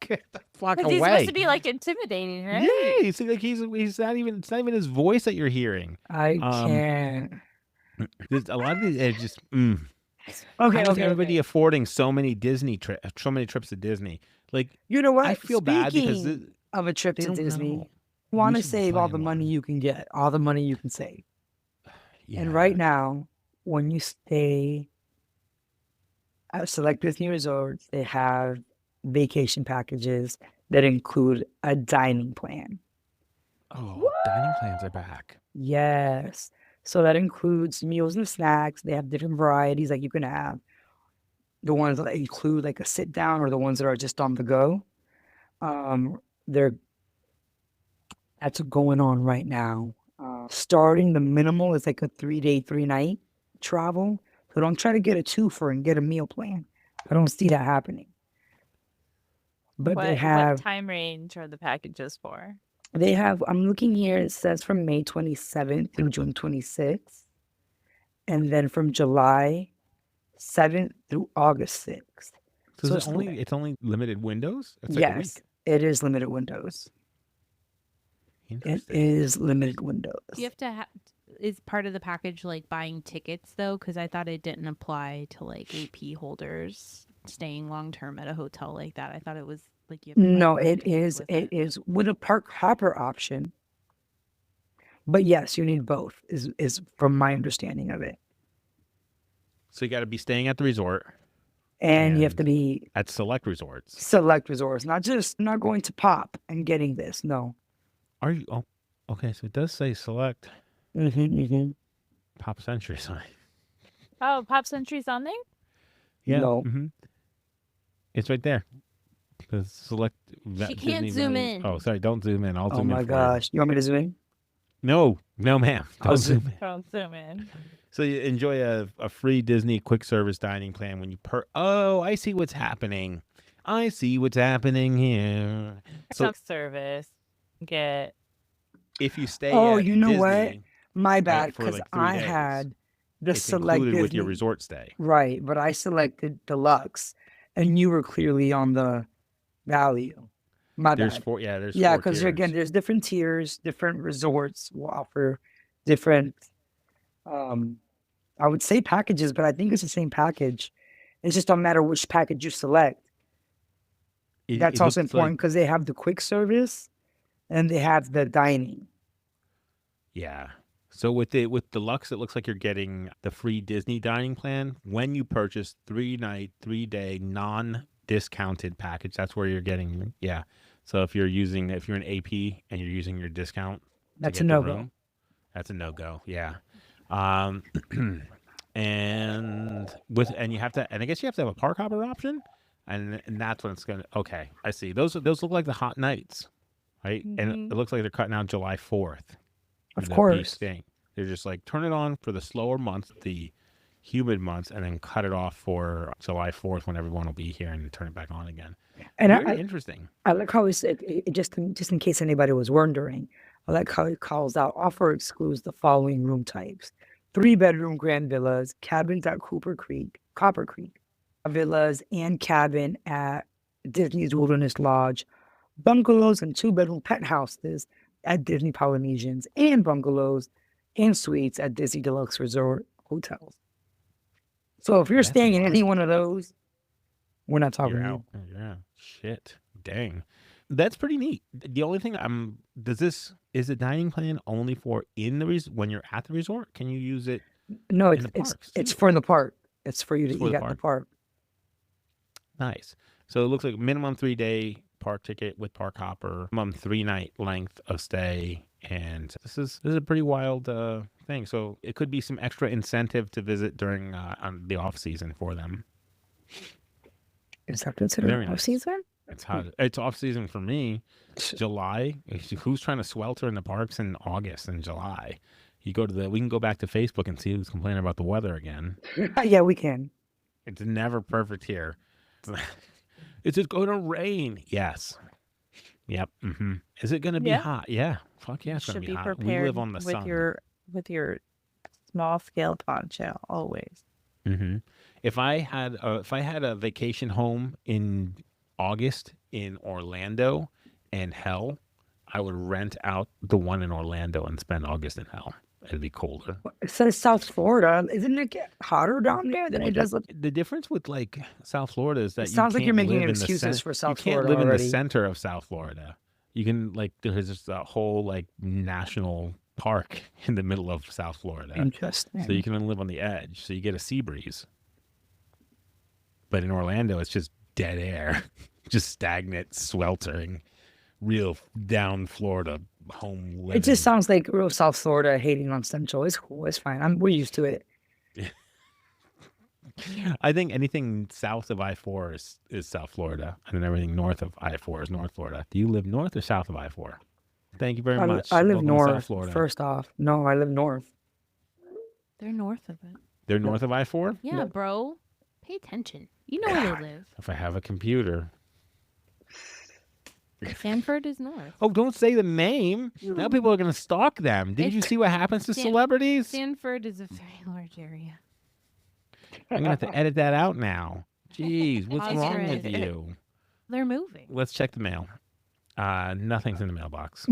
Speaker 1: Get the fuck
Speaker 3: Because he's
Speaker 1: away.
Speaker 3: supposed to be like intimidating, right?
Speaker 1: Yeah, you see, like he's not even, it's not even his voice that you're hearing.
Speaker 4: I
Speaker 1: Um,
Speaker 4: can't.
Speaker 1: There's a lot of these, it's just,
Speaker 4: Okay,
Speaker 1: how is
Speaker 4: okay,
Speaker 1: everybody
Speaker 4: okay.
Speaker 1: affording so many so many trips to Disney? Like,
Speaker 4: You know what?
Speaker 1: I feel bad because
Speaker 4: Speaking of a trip
Speaker 1: they
Speaker 4: to
Speaker 1: don't
Speaker 4: Disney,
Speaker 1: know.
Speaker 4: want to
Speaker 1: should
Speaker 4: save all
Speaker 1: plan
Speaker 4: the money
Speaker 1: one.
Speaker 4: you can get, all the money you can save.
Speaker 1: Yeah.
Speaker 4: And right now, when you stay at select Disney resorts, they have vacation packages that include a dining plan.
Speaker 1: Oh, dining plans are back.
Speaker 4: Yes. So that includes meals and snacks. They have different varieties that you can have. The ones that include like a sit down or the ones that are just on the go. They're that's going on right now. Starting the minimal is like a 3-day, 3-night travel. So don't try to get a twofer and get a meal plan. I don't see that happening. But
Speaker 3: What,
Speaker 4: they have
Speaker 3: what time range are the packages for?
Speaker 4: I'm looking here, it says from May 27th through June 26th. And then from July 7th through August 6th.
Speaker 1: So,
Speaker 4: So
Speaker 1: is it's only limited windows? It's like
Speaker 4: Yes, it is limited windows.
Speaker 1: a week.
Speaker 4: It
Speaker 1: Interesting.
Speaker 4: is limited windows.
Speaker 2: You have to is part of the package like buying tickets though? Because I thought it didn't apply to like AP holders staying long term at a hotel like that. I thought it was like you have to buy
Speaker 4: No,
Speaker 2: park
Speaker 4: it
Speaker 2: tickets
Speaker 4: is.
Speaker 2: with
Speaker 4: It is with a park hopper option. But yes, you need both. Is from my understanding of it,
Speaker 1: So you got to be staying at the resort,
Speaker 4: and you have to
Speaker 1: And-
Speaker 4: be
Speaker 1: at select resorts.
Speaker 4: select resorts, not going to pop and getting this. No.
Speaker 1: Are you? Oh, okay. So it does say select Pop Century sign.
Speaker 3: Oh, Pop Century's on there?
Speaker 1: Yeah.
Speaker 4: No.
Speaker 1: It's right there. The select.
Speaker 2: She can't zoom in.
Speaker 1: Oh, sorry. Don't zoom in. I'll
Speaker 4: Oh
Speaker 1: zoom in.
Speaker 4: my
Speaker 1: for you.
Speaker 4: gosh! You want me to zoom in?
Speaker 1: No, ma'am.
Speaker 4: I'll
Speaker 1: Don't
Speaker 4: zoom-
Speaker 1: zoom in.
Speaker 3: Don't zoom in.
Speaker 1: So you enjoy a free Disney quick service dining plan when you Oh, I see what's happening. I see what's happening here. So
Speaker 3: Quick service. Get
Speaker 1: if you stay
Speaker 4: Oh,
Speaker 1: at
Speaker 4: you know what?
Speaker 1: Disney,
Speaker 4: My bad,
Speaker 1: for
Speaker 4: because
Speaker 1: like 3
Speaker 4: I
Speaker 1: days,
Speaker 4: had the
Speaker 1: it's
Speaker 4: select
Speaker 1: included with your
Speaker 4: Disney-
Speaker 1: resort stay.
Speaker 4: Right, but I selected deluxe, and you were clearly on the value. My
Speaker 1: There's
Speaker 4: bad.
Speaker 1: 4. Yeah, there's
Speaker 4: Yeah,
Speaker 1: 4
Speaker 4: because again,
Speaker 1: tiers.
Speaker 4: there's different tiers. Different resorts will offer different. I would say packages, but I think it's the same package. It's just don't matter which package you select.
Speaker 1: It-
Speaker 4: That's
Speaker 1: it
Speaker 4: also
Speaker 1: looks
Speaker 4: important
Speaker 1: like-
Speaker 4: because they have the quick service, and they have the dining.
Speaker 1: Yeah. So with deluxe, it looks like you're getting the free Disney dining plan when you purchase 3-night, 3-day non-discounted package. That's where you're getting. Yeah. So if you're an AP and you're using your discount, to
Speaker 4: That's a
Speaker 1: get the
Speaker 4: no-go.
Speaker 1: room, that's a no-go. Yeah. And you have to, and I guess you have to have a park hopper option, and that's when it's gonna. Okay, I see. Those look like the hot nights, right? And
Speaker 3: Mhm.
Speaker 1: it looks like they're cutting out July 4th.
Speaker 4: Of
Speaker 1: the peak
Speaker 4: course.
Speaker 1: thing. They're just like turn it on for the slower months, the humid months, and then cut it off for July 4th when everyone will be here, and turn it back on again.
Speaker 4: And
Speaker 1: Very
Speaker 4: I
Speaker 1: interesting.
Speaker 4: like how he said, just in case anybody was wondering, I like how he calls out offer excludes the following room types: 3-bedroom grand villas, cabins at Copper Creek, villas and cabin at Disney's Wilderness Lodge, bungalows and 2-bedroom penthouses at Disney Polynesians, and bungalows and suites at Disney Deluxe Resort hotels. So if you're
Speaker 1: That's
Speaker 4: staying in
Speaker 1: smart.
Speaker 4: any one of those, we're not talking
Speaker 1: You're
Speaker 4: to
Speaker 1: out.
Speaker 4: you.
Speaker 1: Yeah. Shit. Dang. That's pretty neat. The only thing is the dining plan only for in the when you're at the resort? Can you use it
Speaker 4: No,
Speaker 1: in the parks
Speaker 4: it's
Speaker 1: too?
Speaker 4: for the park. It's for you to
Speaker 1: It's for
Speaker 4: eat
Speaker 1: the
Speaker 4: at the
Speaker 1: park.
Speaker 4: park.
Speaker 1: Nice. So it looks like minimum 3-day park ticket with park hopper, minimum 3-night length of stay, and this is a pretty wild thing. So it could be some extra incentive to visit during on the off season for them.
Speaker 4: Is that
Speaker 1: Very
Speaker 4: considered off
Speaker 1: nice.
Speaker 4: season?
Speaker 1: It's hot. It's off season for me. July. Who's trying to swelter in the parks in August and July? We can go back to Facebook and see who's complaining about the weather again.
Speaker 4: Yeah, we can.
Speaker 1: It's never perfect here. Is it going to rain? Yes. Yep. Is it going to be
Speaker 3: Yeah.
Speaker 1: hot? Yeah. Fuck yeah,
Speaker 3: You
Speaker 1: it's going
Speaker 3: should
Speaker 1: to
Speaker 3: be
Speaker 1: be hot. We
Speaker 3: prepared
Speaker 1: live on the
Speaker 3: with
Speaker 1: sun.
Speaker 3: your small scale poncho always.
Speaker 1: If I had a vacation home in August in Orlando and hell, I would rent out the one in Orlando and spend August in hell. It'd be colder.
Speaker 4: It says South Florida. Isn't it get hotter down there than it does?
Speaker 1: The difference with like South Florida is that
Speaker 4: It sounds like you're
Speaker 1: can't
Speaker 4: making
Speaker 1: live in the
Speaker 4: excuses for South
Speaker 1: You can't
Speaker 4: Florida
Speaker 1: live in the
Speaker 4: already.
Speaker 1: center of South Florida. You can there's just a whole national park in the middle of South Florida.
Speaker 4: Interesting.
Speaker 1: So you can live on the edge. So you get a sea breeze. But in Orlando, it's just dead air, just stagnant, sweltering, real down Florida home living.
Speaker 4: It just sounds like real South Florida hating on Central. It's cool. It's fine. We're used to it.
Speaker 1: I think anything south of I-4 is South Florida, and then everything north of I-4 is North Florida. Do you live north or south of I-4? Thank you very much.
Speaker 4: I live
Speaker 1: Welcome to South
Speaker 4: north.
Speaker 1: Florida.
Speaker 4: First off, no, I live north.
Speaker 2: They're north of it.
Speaker 1: They're north of I-4?
Speaker 2: Yeah, bro. Pay attention. You know where they live.
Speaker 1: If I have a computer.
Speaker 2: Sanford is north.
Speaker 1: Oh, don't say the name. Now people are going to stalk them. Didn't you
Speaker 2: It's-
Speaker 1: see what happens to
Speaker 2: San-
Speaker 1: celebrities?
Speaker 2: Sanford is a very large area.
Speaker 1: I'm going to have to edit that out now. Jeez, what's
Speaker 2: Pause
Speaker 1: wrong
Speaker 2: for
Speaker 1: with
Speaker 2: it.
Speaker 1: you?
Speaker 2: They're moving.
Speaker 1: Let's check the mail. Nothing's in the mailbox.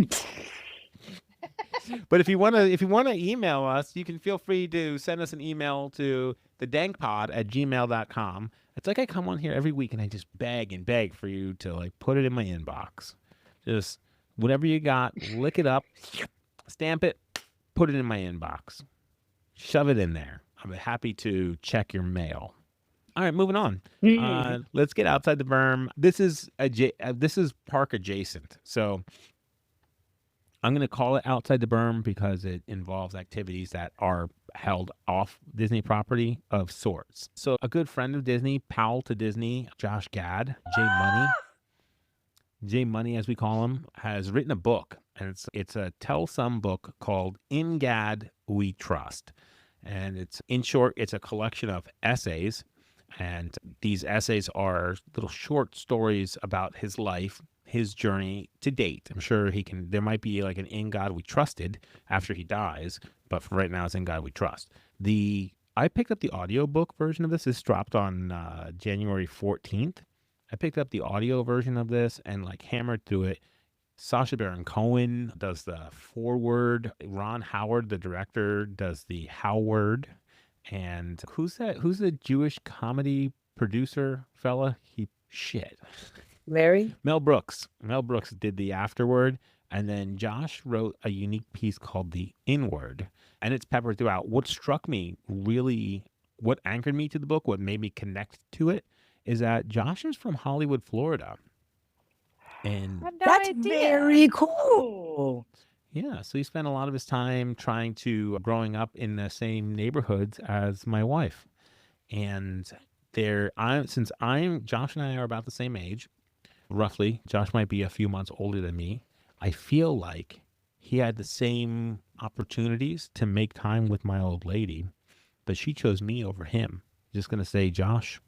Speaker 1: But if you wanna email us, you can feel free to send us an email to thedankpod@gmail.com. It's like I come on here every week and I just beg and beg for you to put it in my inbox. Just whatever you got, lick it up, stamp it, put it in my inbox. Shove it in there. I'm happy to check your mail. All right, moving on. Let's get outside the berm. This is park adjacent. So I'm going to call it outside the berm because it involves activities that are held off Disney property of sorts. So a good friend of Disney, pal to Disney, Josh Gad, J Money as we call him, has written a book, and it's a tell-some book called In Gad We Trust. And it's, in short, it's a collection of essays, and these essays are little short stories about his life, his journey to date. I'm sure there might be like an In God We Trusted after he dies, but for right now it's In God We Trust. I picked up the audiobook version of this. This dropped on January 14th. I picked up the audio version of this and hammered through it. Sacha Baron Cohen does the foreword. Ron Howard, the director, does the Howard. And who's that? Who's the Jewish comedy producer fella?
Speaker 4: Larry?
Speaker 1: Mel Brooks. Mel Brooks did the afterword. And then Josh wrote a unique piece called the Inward. And it's peppered throughout. What struck me really, what anchored me to the book, what made me connect to it, is that Josh is from Hollywood, Florida. And
Speaker 4: That's very cool.
Speaker 1: yeah, so he spent a lot of his time growing up in the same neighborhoods as my wife. And Josh and I are about the same age, roughly. Josh might be a few months older than me. I feel like he had the same opportunities to make time with my old lady, but she chose me over him. Just going to say, Josh,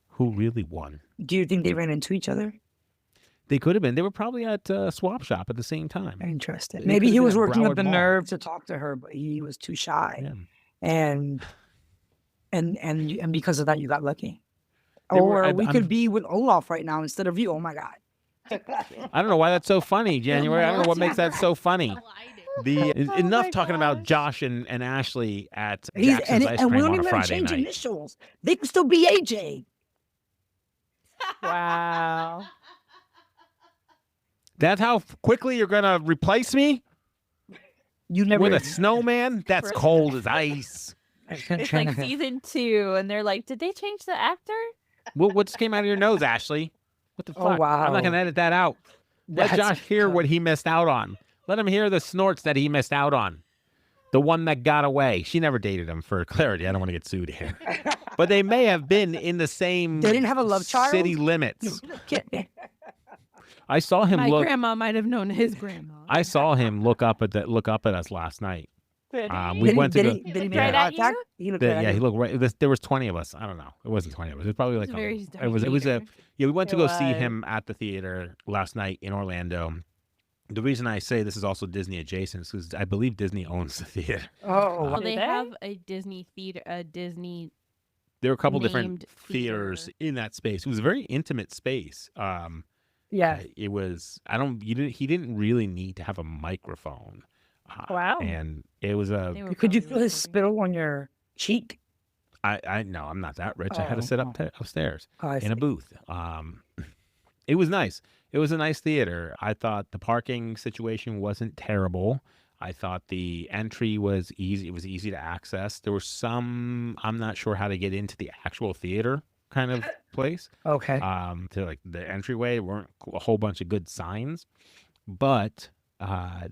Speaker 1: who really won?
Speaker 4: Do you think they ran into each other?
Speaker 1: They could have been. They were probably at a swap shop at the same time.
Speaker 4: Interesting.
Speaker 1: They
Speaker 4: Maybe
Speaker 1: could've
Speaker 4: he
Speaker 1: been
Speaker 4: was
Speaker 1: at
Speaker 4: working up
Speaker 1: Broward
Speaker 4: the
Speaker 1: Mall.
Speaker 4: nerve to talk to her, but he was too shy.
Speaker 1: Yeah.
Speaker 4: And because of that, you got lucky.
Speaker 1: They were-
Speaker 4: Or we
Speaker 1: I'm-
Speaker 4: could be with Olaf right now instead of you. Oh my God.
Speaker 1: I don't know why that's so funny, January. I don't know what makes that so funny. Enough
Speaker 3: my
Speaker 1: talking about
Speaker 3: gosh.
Speaker 1: Josh and Ashley at
Speaker 4: He's
Speaker 1: Jackson's Ice
Speaker 4: and we
Speaker 1: Cream
Speaker 4: don't
Speaker 1: on a
Speaker 4: even let him
Speaker 1: Friday
Speaker 4: change
Speaker 1: night.
Speaker 4: initials. They can still be AJ.
Speaker 3: Wow.
Speaker 1: That's how quickly you're gonna replace me
Speaker 4: You never.
Speaker 1: with a snowman? That's cold as ice.
Speaker 3: It's like season 2, and they're like, did they change the actor?
Speaker 1: What just came out of your nose, Ashley? What the fuck?
Speaker 4: Oh,
Speaker 1: I'm not
Speaker 4: wow.
Speaker 1: gonna edit that out. Let
Speaker 4: That's
Speaker 1: Josh hear what he missed out on. Let him hear the snorts that he missed out on. The one that got away. She never dated him, for clarity. I don't want to get sued here. But they may have been in the same
Speaker 4: They didn't have a love child?
Speaker 1: city limits.
Speaker 4: Kid.
Speaker 1: I saw him
Speaker 2: My
Speaker 1: look.
Speaker 2: grandma might have known his grandma.
Speaker 1: I saw him look up at us last night.
Speaker 3: Did he?
Speaker 1: We went to go.
Speaker 4: Did he make
Speaker 3: right
Speaker 4: eye
Speaker 3: at you?
Speaker 4: contact? He looked right at
Speaker 1: Yeah, he
Speaker 4: you.
Speaker 1: looked right. There was 20 of us. I don't know. It wasn't 20 of us. It was probably like
Speaker 2: It's very
Speaker 1: it was a
Speaker 2: theater.
Speaker 1: yeah. We went to
Speaker 3: It
Speaker 1: go see
Speaker 3: was.
Speaker 1: him at the theater last night in Orlando. The reason I say this is also Disney adjacent is because I believe Disney owns the theater.
Speaker 4: Oh,
Speaker 2: Well,
Speaker 4: wow.
Speaker 2: they
Speaker 3: Did they?
Speaker 2: have a Disney theater, a Disney.
Speaker 1: There were a couple different
Speaker 2: Named
Speaker 1: theaters
Speaker 2: theater.
Speaker 1: in that space. It was a very intimate space.
Speaker 4: Yeah.
Speaker 1: It was. He didn't really need to have a microphone.
Speaker 3: Wow.
Speaker 1: And it was a.
Speaker 2: They were
Speaker 4: Could you
Speaker 2: probably
Speaker 4: feel his
Speaker 2: recording.
Speaker 4: spittle on your cheek?
Speaker 1: I no, I'm not that rich. I had to
Speaker 4: Oh,
Speaker 1: sit
Speaker 4: oh.
Speaker 1: upstairs.
Speaker 4: Oh, I
Speaker 1: in a
Speaker 4: see.
Speaker 1: booth. It was nice. It was a nice theater. I thought the parking situation wasn't terrible. I thought the entry was easy. It was easy to access. There were some, I'm not sure how to get into the actual theater kind of place.
Speaker 4: Okay.
Speaker 1: To like the entryway, there weren't a whole bunch of good signs, but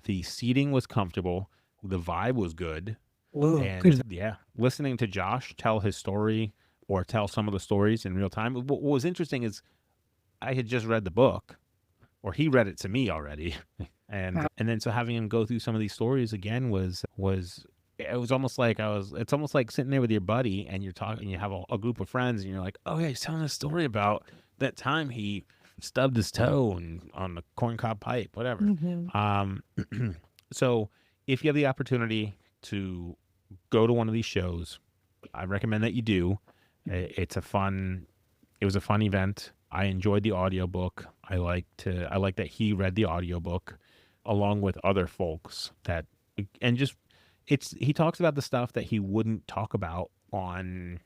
Speaker 1: the seating was comfortable. The vibe was good.
Speaker 4: Ooh,
Speaker 1: And
Speaker 4: good.
Speaker 1: yeah, listening to Josh tell his story or tell some of the stories in real time. What was interesting is I had just read the book, or he read it to me already, and then so having him go through some of these stories again was it was almost like it's almost like sitting there with your buddy and you're talking, you have a group of friends and you're like, oh yeah, he's telling a story about that time he stubbed his toe on the corncob pipe, whatever.
Speaker 4: Mm-hmm.
Speaker 1: So if you have the opportunity to go to one of these shows, I recommend that you do. It was a fun event. I enjoyed the audiobook. I like that he read the audiobook along with other folks he talks about the stuff that he wouldn't talk about on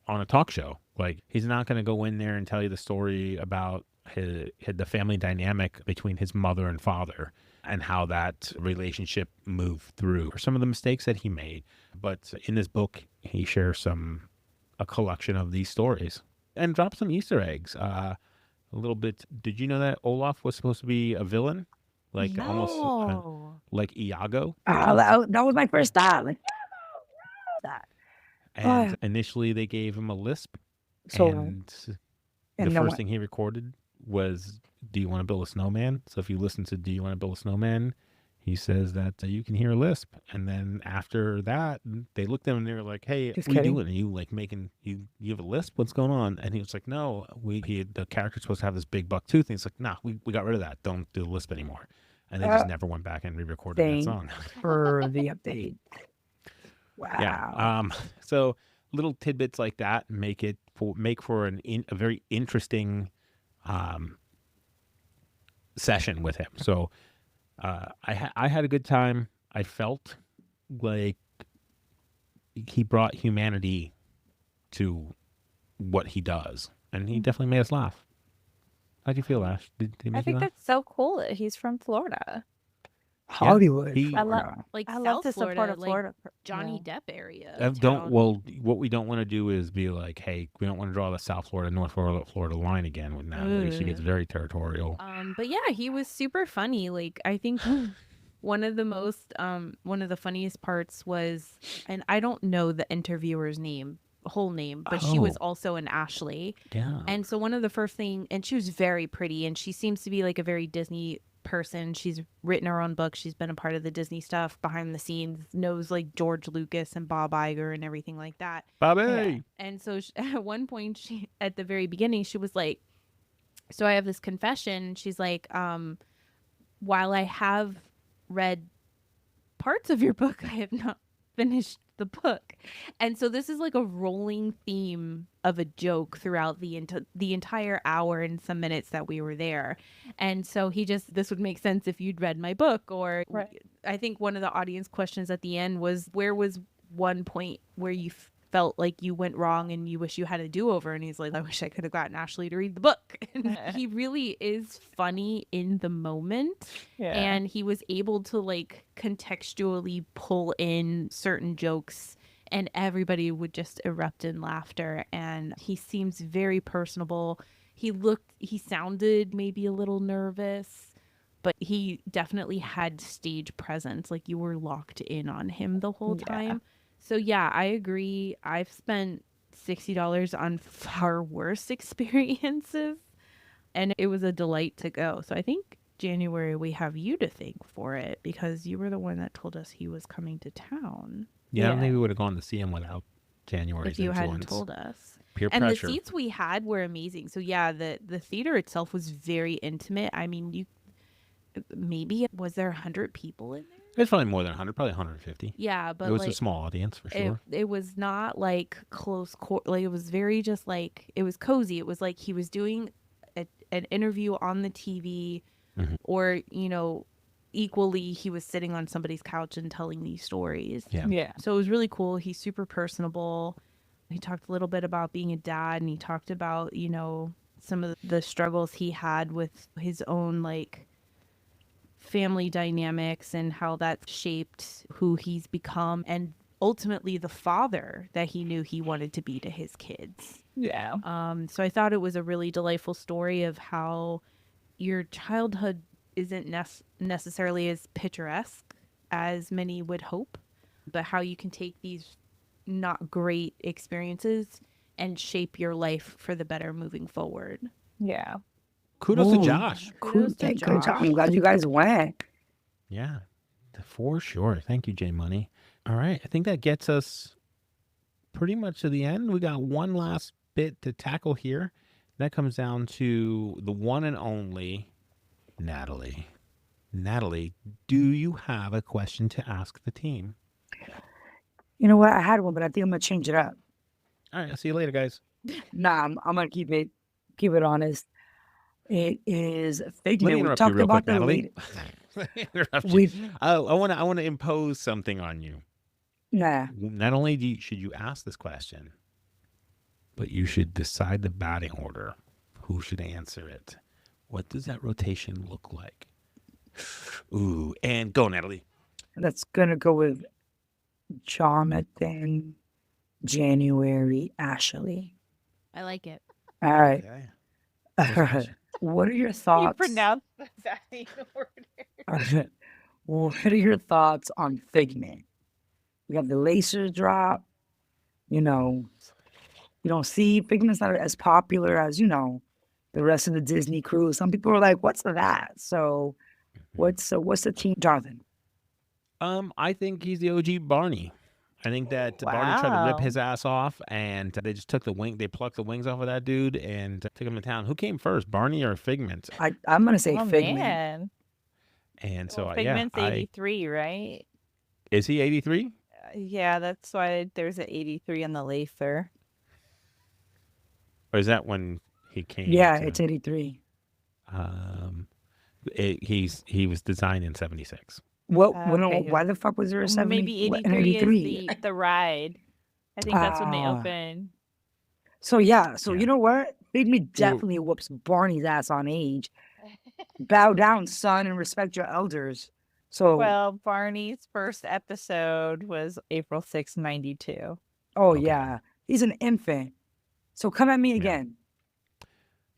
Speaker 1: a talk show. Like he's not going to go in there and tell you the story about the family dynamic between his mother and father and how that relationship moved through, or some of the mistakes that he made. But in this book, he shares a collection of these stories and drops some Easter eggs. A little bit. Did you know that Olaf was supposed to be a villain, like almost like Iago?
Speaker 4: That was my first thought. Like, that.
Speaker 1: And initially they gave him a lisp,
Speaker 4: So,
Speaker 1: and the
Speaker 4: and no
Speaker 1: first
Speaker 4: one-
Speaker 1: thing he recorded was, "Do you want to build a snowman?" So if you listen to "Do you want to build a snowman," he says that you can hear a lisp, and then after that, they looked at him and they were like, "Hey,
Speaker 4: Just
Speaker 1: what are you
Speaker 4: kidding.
Speaker 1: doing? Are you like making you have a lisp? What's going on?" And he was like, "No, the character's supposed to have this big buck tooth." And he's like, "Nah, we got rid of that. Don't do the lisp anymore." And they just never went back and re-recorded that
Speaker 4: Thank
Speaker 1: song.
Speaker 4: for the update. Wow.
Speaker 1: Yeah. So little tidbits like that make for a very interesting session with him. So I had a good time. I felt like he brought humanity to what he does, and he definitely made us laugh. How'd you feel, Ash? Did he
Speaker 3: I
Speaker 1: make you
Speaker 3: think
Speaker 1: laugh?
Speaker 3: that's so cool that he's from Florida.
Speaker 4: Hollywood.
Speaker 1: he-
Speaker 3: I love-
Speaker 4: Florida.
Speaker 2: Like
Speaker 3: I
Speaker 2: South
Speaker 3: love to
Speaker 2: Florida,
Speaker 3: support a
Speaker 2: like
Speaker 3: Florida.
Speaker 2: Johnny
Speaker 3: yeah.
Speaker 2: Depp area.
Speaker 1: what we don't want to do is be like, hey, we don't want to draw the South Florida, North Florida line again with now. She gets very territorial.
Speaker 2: But yeah, he was super funny. Like I think one of the funniest parts was, and I don't know the interviewer's whole name, but she was
Speaker 1: Oh.
Speaker 2: also an Ashley.
Speaker 1: Yeah.
Speaker 2: And so one of the first thing, and she was very pretty, and she seems to be like a very Disney person. She's written her own book. She's been a part of the Disney stuff behind the scenes, knows like George Lucas and Bob Iger and everything like that.
Speaker 1: Bobby.
Speaker 2: And so at one point, at the very beginning, she was like, so I have this confession. She's like, while I have read parts of your book, I have not finished the book. And so this is like a rolling theme of a joke throughout the entire hour and some minutes that we were there. And so this would make sense if you'd read my book, or
Speaker 3: Right.
Speaker 2: I think one of the audience questions at the end was, where was one point where you felt like you went wrong and you wish you had a do-over? And he's like, I wish I could have gotten Ashley to read the book. And he really is funny in the moment.
Speaker 3: Yeah.
Speaker 2: And he was able to like contextually pull in certain jokes and everybody would just erupt in laughter. And he seems very personable. He sounded maybe a little nervous, but he definitely had stage presence. Like you were locked in on him the whole time. So yeah, I agree. I've spent $60 on far worse experiences, and it was a delight to go. So I think January we have you to thank for it because you were the one that told us he was coming to town.
Speaker 1: Yeah, I don't think we would have gone to see him without January's
Speaker 2: If you
Speaker 1: influence.
Speaker 2: hadn't told us.
Speaker 1: Peer
Speaker 2: And
Speaker 1: pressure.
Speaker 2: the seats we had were amazing. So yeah, the theater itself was very intimate. I mean, was there 100 people in there?
Speaker 1: It's probably more than 100, probably 150.
Speaker 2: Yeah, but
Speaker 1: it was
Speaker 2: like,
Speaker 1: a small audience for sure.
Speaker 2: It was not like close like it was very just like it was cozy. It was like he was doing an interview on the TV, or equally he was sitting on somebody's couch and telling these stories.
Speaker 3: Yeah.
Speaker 2: So it was really cool. He's super personable. He talked a little bit about being a dad, and he talked about some of the struggles he had with his own like family dynamics and how that shaped who he's become, and ultimately the father that he knew he wanted to be to his kids.
Speaker 3: Yeah.
Speaker 2: So I thought it was a really delightful story of how your childhood isn't necessarily as picturesque as many would hope, but how you can take these not great experiences and shape your life for the better moving forward.
Speaker 3: Yeah.
Speaker 1: Kudos to Josh.
Speaker 2: Kudos to
Speaker 4: Good
Speaker 2: Josh.
Speaker 4: job. I'm glad you guys went.
Speaker 1: Yeah, for sure. Thank you, J Money. All right, I think that gets us pretty much to the end. We got one last bit to tackle here. That comes down to the one and only Natalie. Natalie, do you have a question to ask the team?
Speaker 4: You know what? I had one, but I think I'm gonna change it up.
Speaker 1: All right, I'll see you later, guys.
Speaker 4: Nah, I'm gonna keep it honest. It is
Speaker 1: Let me
Speaker 4: Figment. We
Speaker 1: interrupt you
Speaker 4: talked
Speaker 1: real
Speaker 4: about
Speaker 1: quick,
Speaker 4: the
Speaker 1: Natalie.
Speaker 4: late.
Speaker 1: Let me interrupt you.
Speaker 4: We
Speaker 1: I want to impose something on you.
Speaker 4: nah.
Speaker 1: Not only should you ask this question, but you should decide the batting order. Who should answer it? What does that rotation look like? Ooh, and go, Natalie.
Speaker 4: That's gonna go with Jonathan, January, Ashley.
Speaker 2: I like it.
Speaker 4: All right.
Speaker 1: Okay.
Speaker 4: What are your
Speaker 3: You
Speaker 4: thoughts?
Speaker 3: pronounced that in order.
Speaker 4: What are your thoughts on Figment? We have the laser drop. You don't see Figment's not as popular as the rest of the Disney crew. Some people are like, "What's that?" So, what's the team, Jonathan?
Speaker 1: I think he's the OG Barney. I think that Barney tried to rip
Speaker 3: Wow.
Speaker 1: his ass off, and they just took they plucked the wings off of that dude and took him to town. Who came first, Barney or Figment?
Speaker 4: I'm gonna say
Speaker 3: Oh
Speaker 4: Figment.
Speaker 3: man.
Speaker 1: And so,
Speaker 3: Well,
Speaker 1: yeah,
Speaker 3: Figment's 83, right?
Speaker 1: is he 83?
Speaker 3: Yeah, that's why there's an 83 on the laser.
Speaker 1: Or is that when he came?
Speaker 4: Yeah,
Speaker 1: to-
Speaker 4: it's 83.
Speaker 1: he was designed in 76.
Speaker 4: What?
Speaker 3: Okay.
Speaker 4: Why the fuck was there a 70?
Speaker 3: Maybe
Speaker 4: what, an
Speaker 3: 83 is the ride. I think that's when they
Speaker 4: Ah.
Speaker 3: open.
Speaker 4: So
Speaker 1: Yeah.
Speaker 4: you know what? Figment definitely whoops Barney's ass on age. Bow down, son, and respect your elders. So,
Speaker 3: Well, Barney's first episode was April 6, 92.
Speaker 4: oh
Speaker 1: Okay.
Speaker 4: yeah, he's an infant. So come at me
Speaker 1: Yeah.
Speaker 4: again.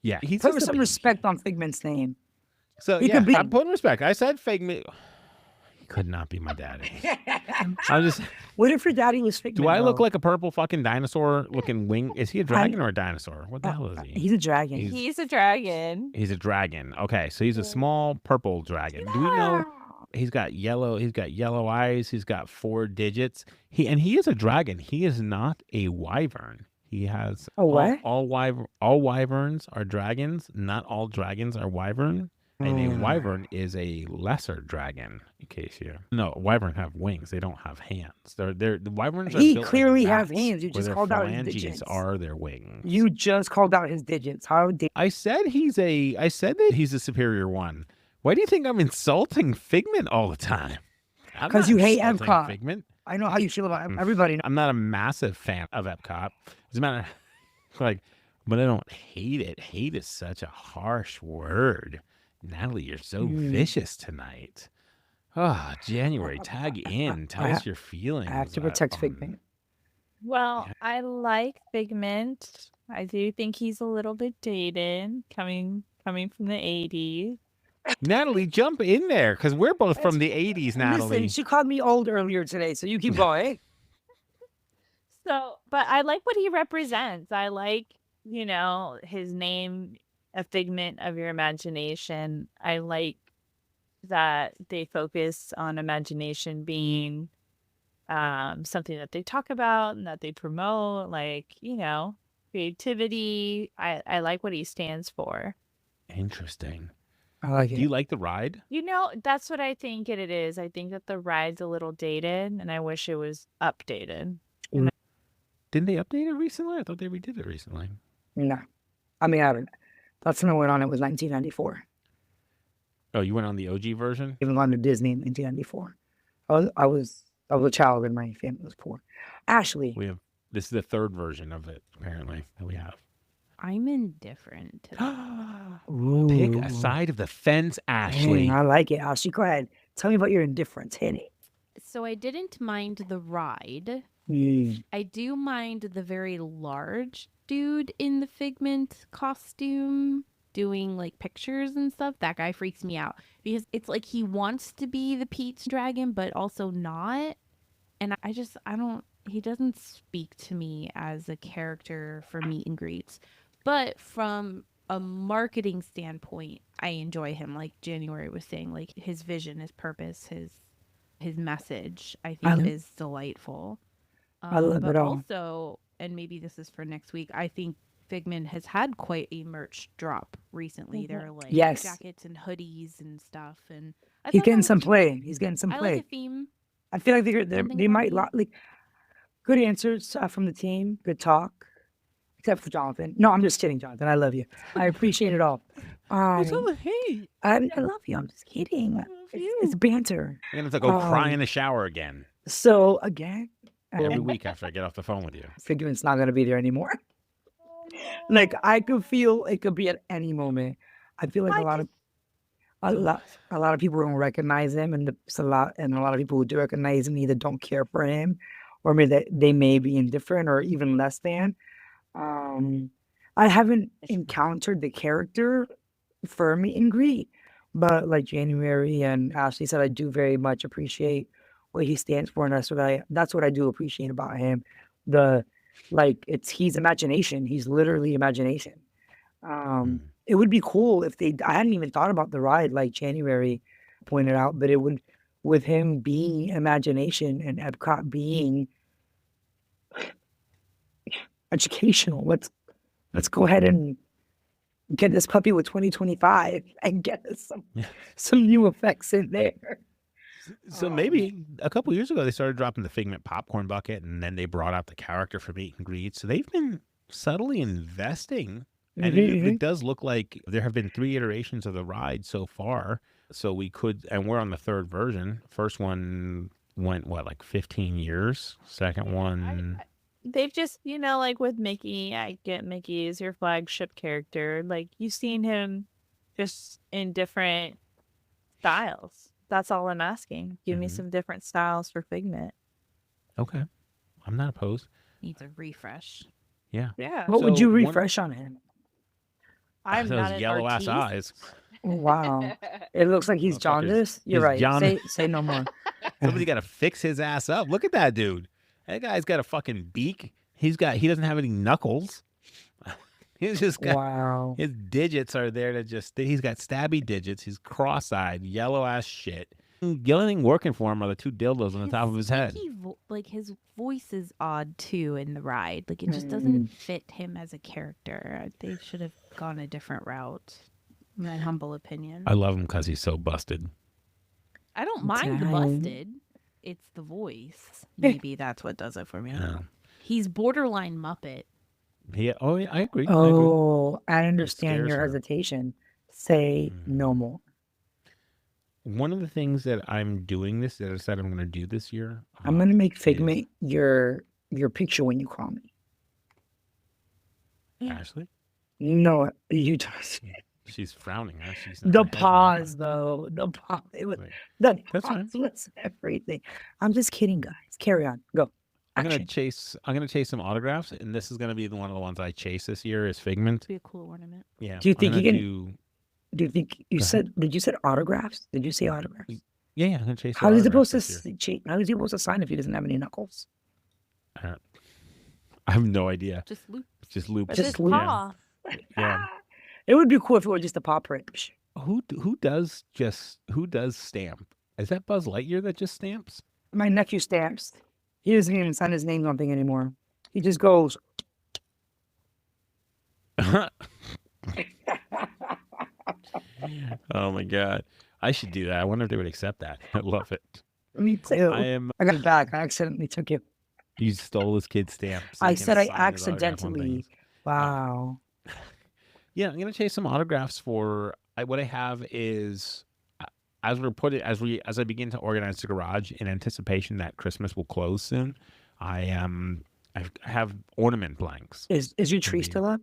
Speaker 1: Yeah, he's
Speaker 4: Put
Speaker 1: just
Speaker 4: some respect on Figment's name.
Speaker 1: So
Speaker 4: He
Speaker 1: yeah,
Speaker 4: could be-
Speaker 1: I'm putting respect. I said Figment. He could not be my daddy. I'm just.
Speaker 4: What if your daddy was Figment?
Speaker 1: Do I look
Speaker 4: though?
Speaker 1: like a purple fucking dinosaur looking wing? Is he a dragon or a dinosaur? What the hell is he?
Speaker 4: He's a dragon.
Speaker 3: He's a dragon.
Speaker 1: He's a dragon. Okay, so he's a small purple dragon. Do we know he's got yellow? He's got yellow eyes. He's got 4 digits. He is a dragon. He is not a wyvern. He has
Speaker 4: A what?
Speaker 1: all wyverns are dragons. Not all dragons are wyvern. And a
Speaker 4: Hmm.
Speaker 1: wyvern is a lesser dragon. In case you wyvern have wings. They don't have hands. The wyverns. Are
Speaker 4: He
Speaker 1: built like
Speaker 4: clearly have
Speaker 1: bats,
Speaker 4: hands. You
Speaker 1: where
Speaker 4: just
Speaker 1: their
Speaker 4: called out his
Speaker 1: phalanges
Speaker 4: digits.
Speaker 1: are their wings.
Speaker 4: You just called out his digits. How dare
Speaker 1: I said that he's a superior one. Why do you think I'm insulting Figment all the time? I'm
Speaker 4: 'Cause
Speaker 1: not
Speaker 4: you hate
Speaker 1: insulting
Speaker 4: Epcot.
Speaker 1: Figment.
Speaker 4: I know how you feel about everybody.
Speaker 1: I'm not a massive fan of Epcot. As a matter of like, but I don't hate it. Hate is such a harsh word. Natalie, you're so vicious tonight. Oh, January, tag in. Tell us your feelings.
Speaker 4: I have to protect Figment.
Speaker 3: Well,
Speaker 1: Yeah.
Speaker 3: I like Figment. I do think he's a little bit dated, coming from the 80s.
Speaker 1: Natalie, jump in there because we're both from the 80s, Natalie.
Speaker 4: Listen, she called me old earlier today, so you keep going.
Speaker 3: So, but I like what he represents. I like, his name, a figment of your imagination. I like that they focus on imagination being something that they talk about and that they promote, like, creativity. I like what he stands for.
Speaker 1: Interesting.
Speaker 4: I like it.
Speaker 1: Do you like the ride?
Speaker 3: That's what I think it is. I think that the ride's a little dated and I wish it was updated.
Speaker 1: Didn't they update it recently? I thought they redid it recently.
Speaker 4: No. I mean, I don't. That's when I went on. It was 1994.
Speaker 1: Oh, you went on the OG version?
Speaker 4: Even gone to Disney in 1994. I was a child and my family was poor. Ashley,
Speaker 1: This is the third version of it, apparently, that we have.
Speaker 2: I'm indifferent to that.
Speaker 1: Pick a side of the fence, Ashley.
Speaker 4: I like it. Ashley, go ahead. Tell me about your indifference. Hit it.
Speaker 2: So I didn't mind the ride. I do mind the very large dude in the Figment costume doing like pictures and stuff. That guy freaks me out because it's like he wants to be the Pete's dragon, but also not. And he doesn't speak to me as a character for meet and greets. But from a marketing standpoint, I enjoy him. Like January was saying, like his vision, his purpose, his message, I think is delightful.
Speaker 4: I love
Speaker 2: but
Speaker 4: it all.
Speaker 2: also, and maybe this is for next week, I think Figment has had quite a merch drop recently. There are like jackets and hoodies and stuff, and
Speaker 4: he's getting some play. He's getting some
Speaker 2: I
Speaker 4: play.
Speaker 2: like a theme.
Speaker 4: I feel like they might like good answers from the team. Good talk, except for Jonathan. No, I'm just kidding, Jonathan. I love you. I appreciate it all.
Speaker 1: all the hate.
Speaker 4: I love you. I'm just kidding. It's banter.
Speaker 1: I'm going to go cry in the shower again.
Speaker 4: So again,
Speaker 1: every week after I get off the phone with you.
Speaker 4: Figment's not going to be there anymore. Like I could feel it could be at any moment. I feel like a lot of people don't recognize him, and a lot of people who do recognize him either don't care for him, or maybe they may be indifferent or even less than. I haven't encountered the character for meet and greet, but like January and Ashley said, I do very much appreciate what he stands for, and that's what I do appreciate about him. He's imagination. He's literally imagination. It would be cool if I hadn't even thought about the ride like January pointed out, but it would, with him being imagination and Epcot being educational. Let's go ahead and get this puppy with 2025 and get some new effects in there.
Speaker 1: So maybe a couple years ago, they started dropping the Figment popcorn bucket, and then they brought out the character for meet and greet. So they've been subtly investing. And it does look like there have been 3 iterations of the ride so far. So and we're on the 3rd version. First one went, like 15 years? Second one...
Speaker 3: They've just, like with Mickey, I get Mickey is your flagship character. Like, you've seen him just in different styles. That's all I'm asking. Give me some different styles for Figment.
Speaker 1: Okay. I'm not opposed.
Speaker 2: Needs a refresh.
Speaker 1: Yeah.
Speaker 3: Yeah.
Speaker 4: What would you refresh on him?
Speaker 3: I'm not an
Speaker 1: yellow
Speaker 3: artiste.
Speaker 1: ass eyes.
Speaker 4: Wow. It looks like he's jaundiced. You're right. Say no more.
Speaker 1: Somebody got to fix his ass up. Look at that dude. That guy's got a fucking beak. He doesn't have any knuckles. He's just got his digits are there he's got stabby digits. He's cross-eyed, yellow ass shit. The only thing working for him are the 2 dildos on the top of his head.
Speaker 2: His voice is odd too in the ride. Like it just doesn't fit him as a character. They should have gone a different route. In my humble opinion.
Speaker 1: I love him because he's so busted.
Speaker 2: I don't mind the busted. It's the voice. Maybe that's what does it for me.
Speaker 1: Yeah.
Speaker 2: He's borderline Muppet.
Speaker 1: Yeah, I agree.
Speaker 4: I understand your hesitation. Say no more.
Speaker 1: one of the things that I'm doing this that I said I'm going to do this year.
Speaker 4: I'm gonna make Figment your picture when you call me.
Speaker 1: Ashley.
Speaker 4: No, you just
Speaker 1: She's frowning. Huh? She's
Speaker 4: the
Speaker 1: not happy.
Speaker 4: pause though. The pause. It was
Speaker 1: Like,
Speaker 4: the
Speaker 1: That's
Speaker 4: pause
Speaker 1: fine.
Speaker 4: was everything. I'm just kidding, guys. Carry on. Go.
Speaker 1: I'm gonna
Speaker 4: Action.
Speaker 1: chase. I'm gonna chase some autographs, and this is gonna be one of the ones I chase this year. Is Figment.
Speaker 2: Be a cool ornament.
Speaker 1: Yeah.
Speaker 4: Do you think
Speaker 1: I'm
Speaker 4: you
Speaker 1: gonna
Speaker 4: can- Do you think you
Speaker 1: Go ahead.
Speaker 4: said? Did you say autographs? Did you say autographs?
Speaker 1: Yeah, I'm gonna chase.
Speaker 4: How is he
Speaker 1: autographs
Speaker 4: supposed to?
Speaker 1: this year.
Speaker 4: How is he supposed to sign if he doesn't have any knuckles?
Speaker 1: I have no idea.
Speaker 2: Just loop.
Speaker 1: Just loop.
Speaker 3: With
Speaker 4: Just
Speaker 3: his
Speaker 4: loop.
Speaker 3: paw.
Speaker 1: Yeah.
Speaker 4: It would be cool if it were just a paw print.
Speaker 1: Who does stamp? Is that Buzz Lightyear that just stamps?
Speaker 4: My nephew stamps. He doesn't even sign his name on thing anymore. He just goes.
Speaker 1: Oh my god. I should do that. I wonder if they would accept that. I love it.
Speaker 4: Me too.
Speaker 1: I
Speaker 4: I got it back. I accidentally took it.
Speaker 1: You stole his kid's stamp. so
Speaker 4: I
Speaker 1: you can
Speaker 4: said I
Speaker 1: sign his autograph on
Speaker 4: accidentally.
Speaker 1: things.
Speaker 4: Wow.
Speaker 1: Yeah, I'm gonna chase some autographs for. What I have is, as I begin to organize the garage in anticipation that Christmas will close soon. I have ornament blanks.
Speaker 4: Is your tree
Speaker 1: Indeed.
Speaker 4: still up?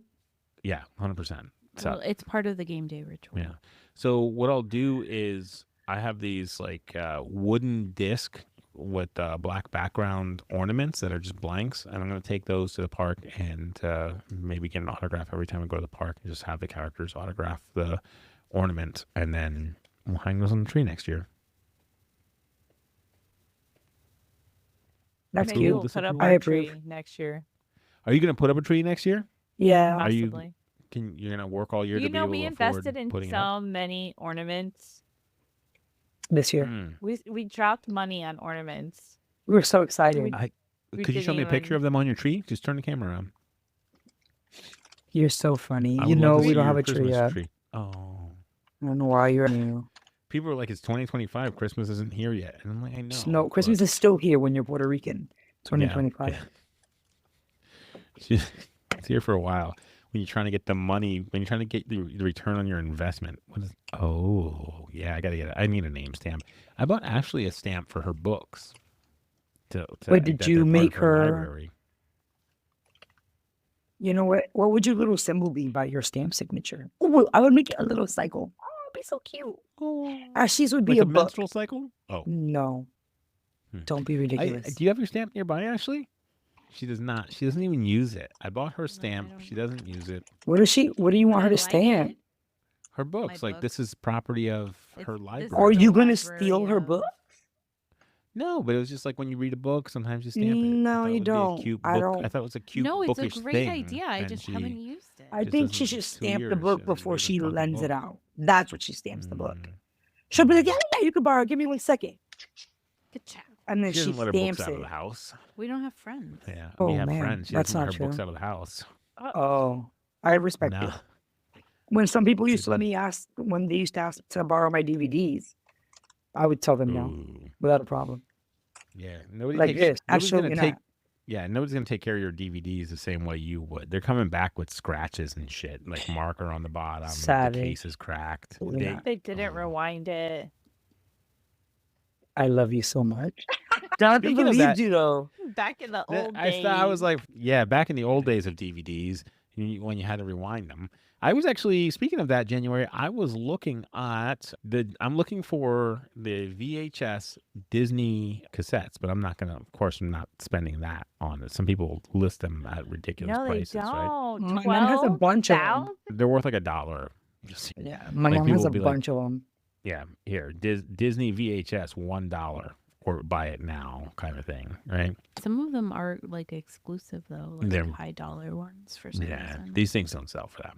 Speaker 1: Yeah, 100%. So
Speaker 2: Well, it's part of the game day ritual.
Speaker 1: yeah. So what I'll do is I have these like wooden disc with black background ornaments that are just blanks, and I'm going to take those to the park and maybe get an autograph every time I go to the park and just have the characters autograph the ornament, and then we'll hang those on the tree next year.
Speaker 4: That's
Speaker 3: Maybe
Speaker 1: cool.
Speaker 3: we'll
Speaker 1: This
Speaker 3: put
Speaker 1: is
Speaker 3: up
Speaker 1: cool.
Speaker 4: I
Speaker 3: our
Speaker 4: approve.
Speaker 3: tree next year.
Speaker 1: Are you going to put up a tree next year?
Speaker 4: Yeah.
Speaker 1: Are you-
Speaker 3: Possibly.
Speaker 1: You're going to work all year
Speaker 3: You
Speaker 1: to be
Speaker 3: know,
Speaker 1: able
Speaker 3: we
Speaker 1: to afford
Speaker 3: invested in
Speaker 1: putting it up?
Speaker 3: so many ornaments.
Speaker 4: This year.
Speaker 1: Mm.
Speaker 3: We dropped money on ornaments.
Speaker 4: We were so excited.
Speaker 3: We
Speaker 1: Could you show me a
Speaker 3: didn't
Speaker 1: picture
Speaker 3: even-
Speaker 1: of them on your tree? Just turn the camera around.
Speaker 4: You're so funny.
Speaker 1: I
Speaker 4: You
Speaker 1: would love
Speaker 4: know
Speaker 1: to
Speaker 4: we
Speaker 1: see
Speaker 4: don't
Speaker 1: your
Speaker 4: have a tree
Speaker 1: Christmas
Speaker 4: yet.
Speaker 1: Oh.
Speaker 4: I don't know why you're new.
Speaker 1: People are like, it's 2025. Christmas isn't here yet. And I'm like, I know.
Speaker 4: No, Christmas is still here when you're Puerto Rican. 2025.
Speaker 1: It's here for a while. When you're trying to get the money, when you're trying to get the return on your investment. Oh, yeah, I got to get it. I need a name stamp. I bought Ashley a stamp for her books.
Speaker 4: Wait, did
Speaker 1: that
Speaker 4: you
Speaker 1: they're part
Speaker 4: make
Speaker 1: of
Speaker 4: her-
Speaker 1: library.
Speaker 4: You know what? What would your little symbol be by your stamp signature? Oh, I would make it a little cycle. Oh, it'd be so cute. Ashley's would be
Speaker 1: Like
Speaker 4: a
Speaker 1: a
Speaker 4: book.
Speaker 1: menstrual cycle? Oh.
Speaker 4: No.
Speaker 1: Hmm.
Speaker 4: Don't be ridiculous.
Speaker 1: Do you have your stamp nearby, Ashley? She does not. She doesn't even use it. I bought her a stamp.
Speaker 2: don't.
Speaker 1: She doesn't use it.
Speaker 4: What do you want her to stamp?
Speaker 1: Her books, like this is property of her
Speaker 2: This
Speaker 1: library.
Speaker 2: is
Speaker 4: Are
Speaker 2: the
Speaker 4: you gonna
Speaker 2: library
Speaker 4: steal her
Speaker 2: of-
Speaker 4: book?
Speaker 1: No, but it was just like when you read a book, sometimes you stamp it.
Speaker 4: No,
Speaker 1: I thought it
Speaker 4: you
Speaker 1: would be a
Speaker 4: don't.
Speaker 1: cute
Speaker 4: I
Speaker 1: book.
Speaker 4: don't.
Speaker 1: I thought it was a cute
Speaker 2: No, it's a
Speaker 1: bookish
Speaker 2: great
Speaker 1: thing,
Speaker 2: idea. I
Speaker 1: and
Speaker 2: just
Speaker 1: she
Speaker 2: haven't used it.
Speaker 4: I
Speaker 1: just
Speaker 4: think she
Speaker 1: doesn't-
Speaker 4: should
Speaker 1: 2
Speaker 4: stamp the
Speaker 1: years,
Speaker 4: book
Speaker 1: she hasn't
Speaker 4: before
Speaker 1: read a
Speaker 4: she
Speaker 1: fucking
Speaker 4: lends it
Speaker 1: book.
Speaker 4: out. That's what she stamps the book.
Speaker 1: Mm.
Speaker 4: She'll be like, yeah, you can borrow. Give me 1 second.
Speaker 2: Good job.
Speaker 4: And then
Speaker 1: She
Speaker 4: she
Speaker 1: doesn't let her books
Speaker 4: stamps
Speaker 1: out
Speaker 4: it.
Speaker 1: of the house.
Speaker 2: We don't have friends.
Speaker 1: Yeah,
Speaker 4: Oh,
Speaker 1: we have
Speaker 4: man,
Speaker 1: friends. She
Speaker 4: that's
Speaker 1: doesn't let
Speaker 4: not
Speaker 1: her books
Speaker 4: true.
Speaker 1: out of the house.
Speaker 4: Oh, I respect
Speaker 1: No.
Speaker 4: it. When some people used to let me ask, when they used to ask to borrow my DVDs, I would tell them no
Speaker 1: Ooh.
Speaker 4: without a problem.
Speaker 1: Yeah, nobody
Speaker 4: Like
Speaker 1: takes,
Speaker 4: this.
Speaker 1: nobody's gonna
Speaker 4: Absolutely
Speaker 1: take.
Speaker 4: not.
Speaker 1: Yeah, nobody's gonna take care of your DVDs the same way you would. They're coming back with scratches and shit, like marker on the bottom.
Speaker 4: Savage.
Speaker 1: The case is cracked.
Speaker 4: Absolutely not.
Speaker 3: They didn't
Speaker 1: Oh.
Speaker 3: rewind it.
Speaker 4: I love you so much. Jonathan
Speaker 1: Speaking of
Speaker 4: believed
Speaker 1: that-
Speaker 4: you though.
Speaker 3: Back in the old
Speaker 1: I
Speaker 3: days.
Speaker 1: thought I was like, yeah, back in the old days of DVDs, when you had to rewind them. I was actually, speaking of that, January, I was looking at I'm looking for the VHS Disney cassettes, but I'm not gonna, of course, I'm not spending that on it. Some people list them at ridiculous
Speaker 3: no, they
Speaker 1: prices, right?
Speaker 3: don't.
Speaker 4: My mom has a bunch of them.
Speaker 1: They're worth like $1. Just
Speaker 4: Yeah, my
Speaker 1: Like,
Speaker 4: mom
Speaker 1: people
Speaker 4: has
Speaker 1: will
Speaker 4: a
Speaker 1: be like,
Speaker 4: bunch of them.
Speaker 1: yeah, here, Disney VHS $1 or buy it now kind of thing, right?
Speaker 2: Some of them are like exclusive though, like
Speaker 1: They're-
Speaker 2: high dollar ones for some
Speaker 1: Yeah,
Speaker 2: reason.
Speaker 1: these things don't sell for that.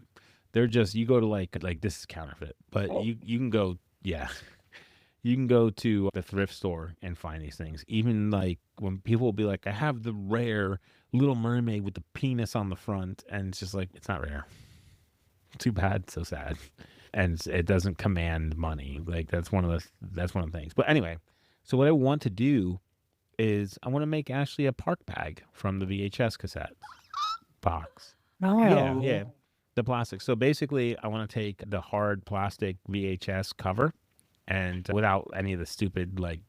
Speaker 1: They're just, you go to like this is counterfeit, but
Speaker 4: Oh.
Speaker 1: you can go, yeah, you can go to the thrift store and find these things. Even like when people will be like, I have the rare Little Mermaid with the penis on the front, and it's just like, it's not rare. Too bad, so sad, and it doesn't command money. Like that's one of the things. But anyway, so what I want to do is I want to make Ashley a park bag from the VHS cassette box.
Speaker 4: No.
Speaker 1: Yeah. The plastic. So basically, I want to take the hard plastic VHS cover and without any of the stupid like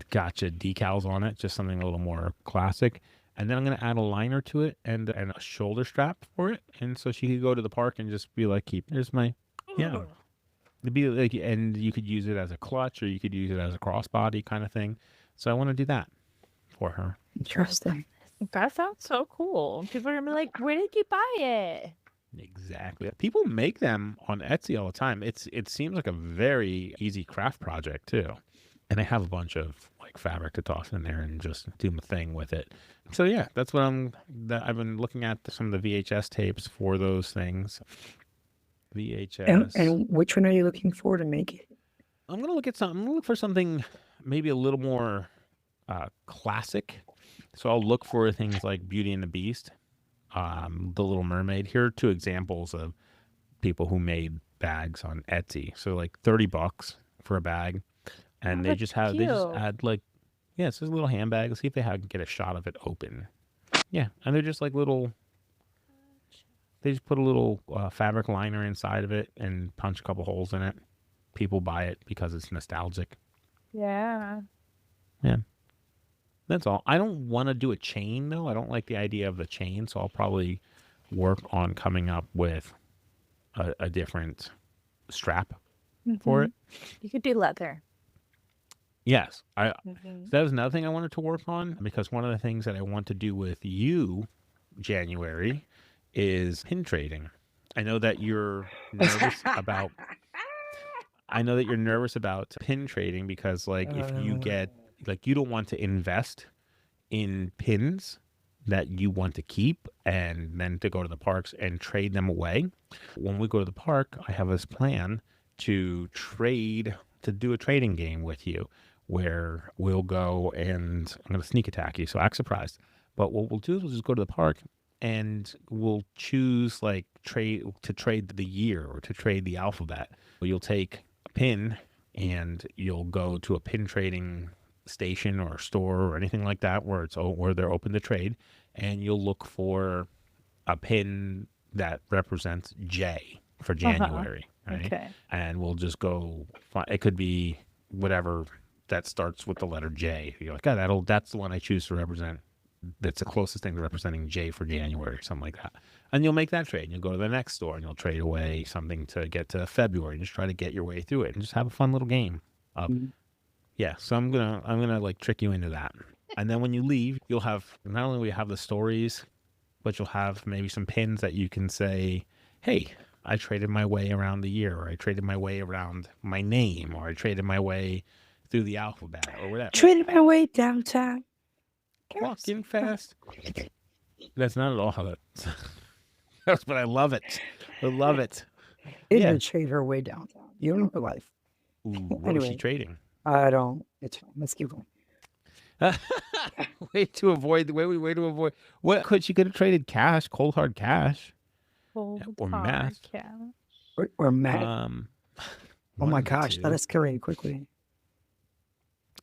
Speaker 1: gotcha decals on it, just something a little more classic. And then I'm going to add a liner to it and a shoulder strap for it. And so she could go to the park and just be like, here's my, yeah. It'd be like, and you could use it as a clutch or you could use it as a crossbody kind of thing. So I want to do that for her.
Speaker 4: Interesting.
Speaker 3: That sounds so cool. People are gonna be like, "Where did you buy it?"
Speaker 1: Exactly. People make them on Etsy all the time. It seems like a very easy craft project too. And I have a bunch of like fabric to toss in there and just do my thing with it. So yeah, that's what I've been looking at some of the VHS tapes for those things. VHS.
Speaker 4: And which one are you looking for to make it?
Speaker 1: I'm gonna look for something maybe a little more classic. So I'll look for things like Beauty and the Beast, The Little Mermaid. Here are two examples of people who made bags on Etsy. So like $30 for a bag, and they just add like, yeah, it's just a little handbag. Let's see if they can get a shot of it open. Yeah, and they're just like little. They just put a little fabric liner inside of it and punch a couple holes in it. People buy it because it's nostalgic.
Speaker 3: Yeah.
Speaker 1: Yeah. That's all. I don't want to do a chain, though. I don't like the idea of the chain, so I'll probably work on coming up with a different strap for it.
Speaker 3: You could do leather.
Speaker 1: Yes. That was another thing I wanted to work on, because one of the things that I want to do with you, January, is pin trading. I know that you're nervous about pin trading because like if you get like you don't want to invest in pins that you want to keep and then to go to the parks and trade them away. When we go to the park, I have this plan to do a trading game with you where we'll go and I'm going to sneak attack you. So act surprised. But what we'll do is we'll just go to the park and we'll choose like trade the year or to trade the alphabet. You'll take a pin and you'll go to a pin trading station or store or anything like that where they're open to trade, and you'll look for a pin that represents J for January. Right?
Speaker 3: Okay.
Speaker 1: And we'll just go. It could be whatever that starts with the letter J. You're like, oh, that's the one I choose to represent. That's the closest thing to representing J for January, or something like that. And you'll make that trade. And you'll go to the next store and you'll trade away something to get to February and just try to get your way through it and just have a fun little game. Yeah, so I'm gonna like trick you into that. And then when you leave, you'll have not only will you have the stories, but you'll have maybe some pins that you can say, hey, I traded my way around the year, or I traded my way around my name, or I traded my way through the alphabet, or whatever.
Speaker 4: Traded my way downtown.
Speaker 1: Walking fast. That's not at all how that's but I love it. I love it.
Speaker 4: Didn't trade her way downtown. You don't know her life.
Speaker 1: Ooh, what was she trading?
Speaker 4: I don't. It's fine. Let's keep going.
Speaker 1: way to avoid. What could she could have traded? Cash, cold hard cash, or math,
Speaker 4: or math. Oh my gosh, let us escalate quickly.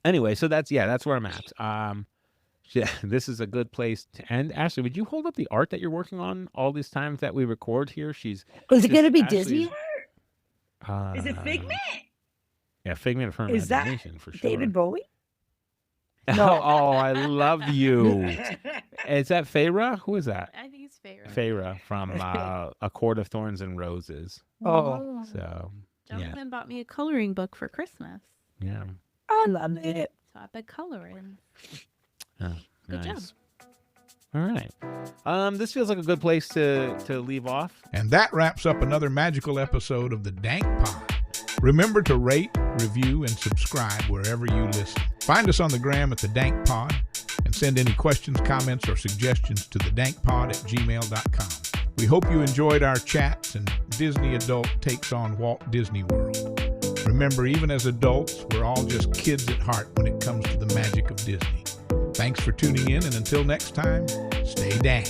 Speaker 1: Anyway, so that's where I'm at. Yeah, this is a good place to end. Ashley, would you hold up the art that you're working on all these times that we record here?
Speaker 4: Is it going to be Disney
Speaker 6: art? Is it Figment?
Speaker 1: Yeah, Figment for
Speaker 4: Is that
Speaker 1: imagination, for sure.
Speaker 4: David Bowie?
Speaker 1: No. Oh, I love you. Is that Feyre? Who is that?
Speaker 2: I think it's Feyre.
Speaker 1: Feyre from A Court of Thorns and Roses.
Speaker 4: Oh.
Speaker 1: So,
Speaker 2: Jonathan bought me a coloring book for Christmas.
Speaker 1: Yeah.
Speaker 4: I love it.
Speaker 2: So I've been coloring.
Speaker 1: Oh,
Speaker 2: Good job.
Speaker 1: All right. This feels like a good place to leave off.
Speaker 5: And that wraps up another magical episode of the DANK Pod. Remember to rate, review, and subscribe wherever you listen. Find us on the gram at the DANK Pod and send any questions, comments, or suggestions to thedankpod@gmail.com. We hope you enjoyed our chats and Disney Adult takes on Walt Disney World. Remember, even as adults, we're all just kids at heart when it comes to the magic of Disney. Thanks for tuning in, and until next time, stay dank.